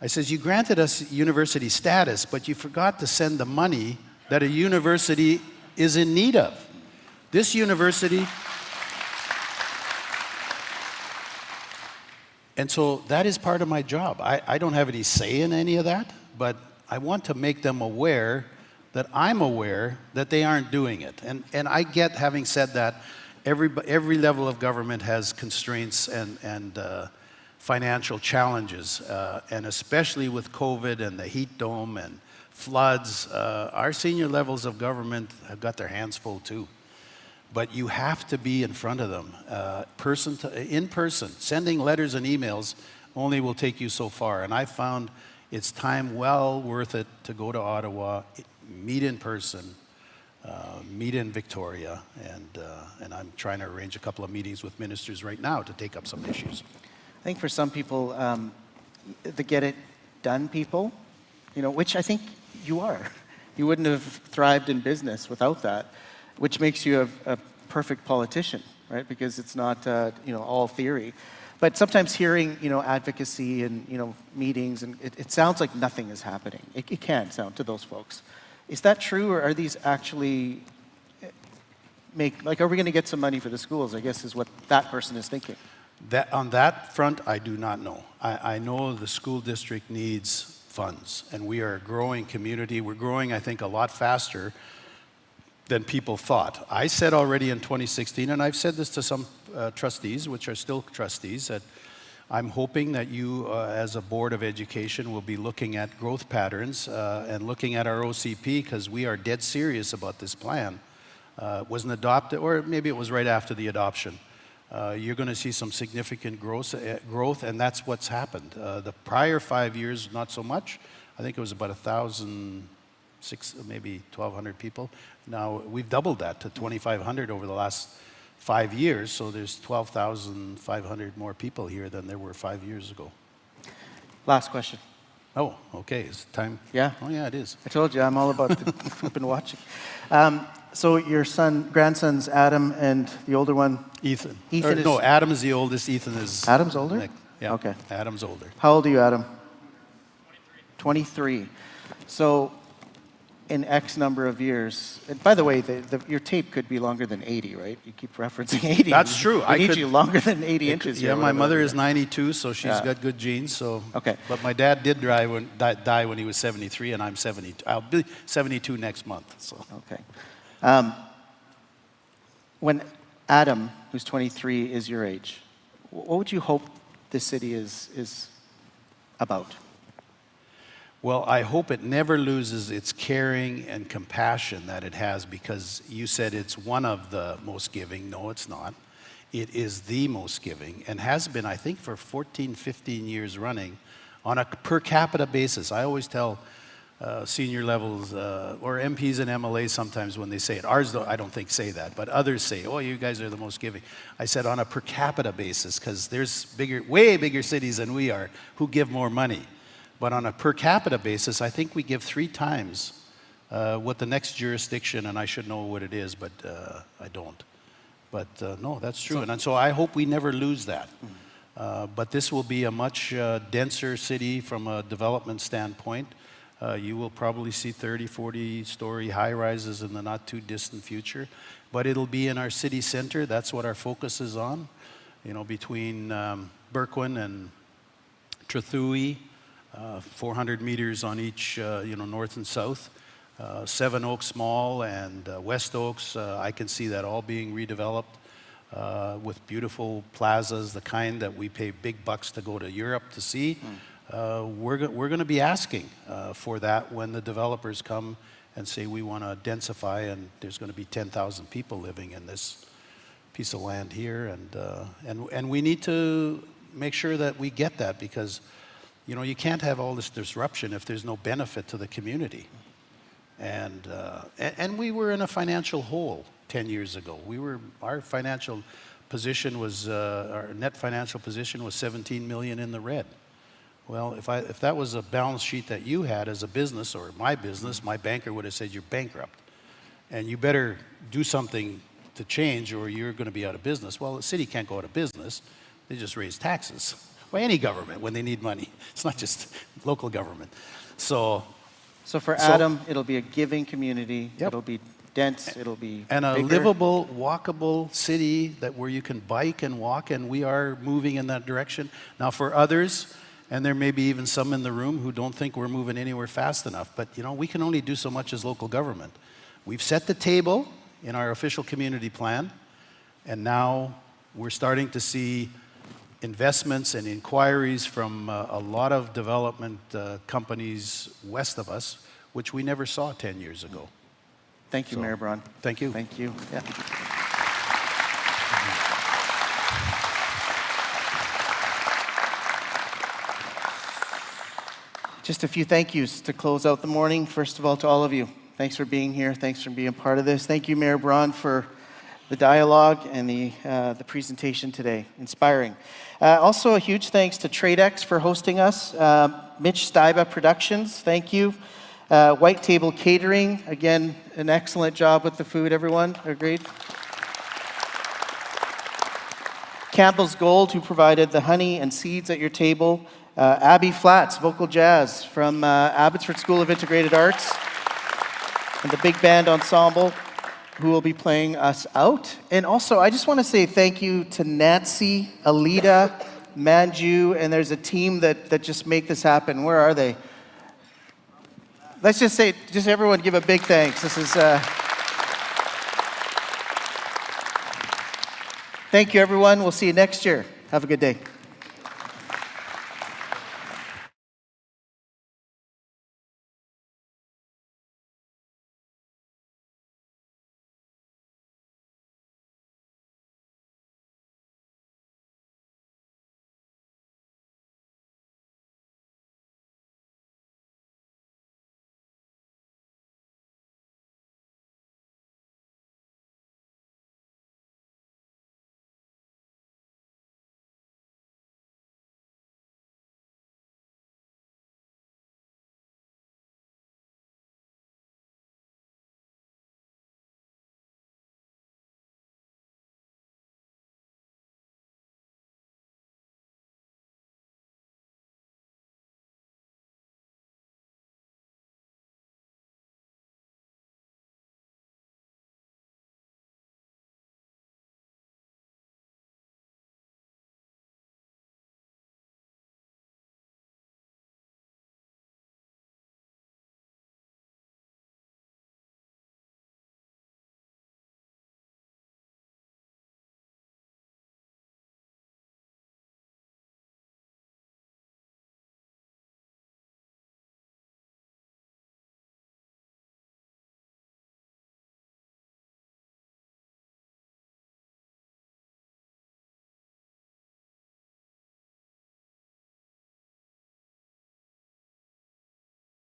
I says, you granted us university status, but you forgot to send the money that a university is in need of. This university, and so that is part of my job. I don't have any say in any of that, but I want to make them aware that I'm aware that they aren't doing it. And I get, having said that, every level of government has constraints and financial challenges, and especially with COVID and the heat dome and floods, our senior levels of government have got their hands full too. But you have to be in front of them, in person. Sending letters and emails only will take you so far. And I found it's time well worth it to go to Ottawa, meet in person, meet in Victoria, and I'm trying to arrange a couple of meetings with ministers right now to take up some issues. I think for some people, the get it done people, you know, which I think you are. You wouldn't have thrived in business without that, which makes you a perfect politician, right? Because it's not, you know, all theory. But sometimes hearing, you know, advocacy and, you know, meetings, and it sounds like nothing is happening. It can sound to those folks. Is that true, or are these actually are we going to get some money for the schools, I guess is what that person is thinking. On that front, I do not know. I know the school district needs funds, and we are a growing community. We're growing, I think, a lot faster than people thought. I said already in 2016, and I've said this to some trustees, which are still trustees, that I'm hoping that you, as a Board of Education, will be looking at growth patterns and looking at our OCP, because we are dead serious about this plan. It wasn't adopted, or maybe it was right after the adoption. You're going to see some significant growth, and that's what's happened. The prior 5 years, not so much. I think it was about 1,000, maybe 1,200 people. Now we've doubled that to 2,500 over the last 5 years, so there's 12,500 more people here than there were 5 years ago. Last question. Oh, okay. Is it time? Yeah. Oh, yeah, it is. I told you, I'm all about I've been watching. So your grandsons, Adam, and the older one? Ethan. No, Adam is the oldest. Ethan is... Adam's older? Nick. Yeah, okay. Adam's older. How old are you, Adam? 23. So in X number of years, and by the way, your tape could be longer than 80, right? You keep referencing 80. That's true. I need you longer than 80 inches. Yeah, my mother is 92, so she's got good genes. So. Okay. But my dad did die when he was 73, and I'm 72. I'll be 72 next month. So. Okay. When Adam, who's 23, is your age, what would you hope this city is about? Well, I hope it never loses its caring and compassion that it has, because you said it's one of the most giving. No, it's not. It is the most giving, and has been, I think, for 14, 15 years running on a per capita basis. I always tell senior levels or MPs and MLAs sometimes when they say it. Ours, I don't think, say that, but others say, oh, you guys are the most giving. I said on a per capita basis, because there's way bigger cities than we are who give more money. But on a per capita basis, I think we give 3 times what the next jurisdiction, and I should know what it is, but I don't. But no, that's true. And so I hope we never lose that. But this will be a much denser city from a development standpoint. You will probably see 30, 40-story high-rises in the not-too-distant future. But it'll be in our city center. That's what our focus is on. You know, between Berkwin and Trethewey, 400 meters on each, north and south. Seven Oaks Mall and West Oaks, I can see that all being redeveloped with beautiful plazas, the kind that we pay big bucks to go to Europe to see. We're going to be asking for that when the developers come and say we want to densify, and there's going to be 10,000 people living in this piece of land here, and we need to make sure that we get that, because you can't have all this disruption if there's no benefit to the community. And we were in a financial hole 10 years ago. Our financial position was our net financial position was 17 million in the red. Well, if that was a balance sheet that you had as a business or my business, my banker would have said you're bankrupt, and you better do something to change or you're going to be out of business. Well, the city can't go out of business. They just raise taxes. Well, any government when they need money. It's not just local government. So for Adam, it'll be a giving community. Yep. It'll be dense. It'll be and a bigger. livable, walkable city where you can bike and walk, and we are moving in that direction. Now, for others, and there may be even some in the room who don't think we're moving anywhere fast enough, but we can only do so much as local government. We've set the table in our official community plan, and now we're starting to see investments and inquiries from a lot of development companies west of us, which we never saw 10 years ago. Thank you, Mayor Braun. Thank you. Thank you. Yeah. Just a few thank yous to close out the morning. First of all, to all of you, thanks for being here. Thanks for being part of this. Thank you, Mayor Braun, for the dialogue and the presentation today. Inspiring. Also, a huge thanks to TradeX for hosting us. Mitch Steiba Productions, thank you. White Table Catering, again, an excellent job with the food, everyone. Agreed? Campbell's Gold, who provided the honey and seeds at your table. Abby Flats, vocal jazz from Abbotsford School of Integrated Arts. And the big band ensemble, who will be playing us out. And also, I just want to say thank you to Nancy, Alita, Manju, and there's a team that just make this happen. Where are they? Let's just say, just everyone give a big thanks. This is, thank you, everyone. We'll see you next year. Have a good day.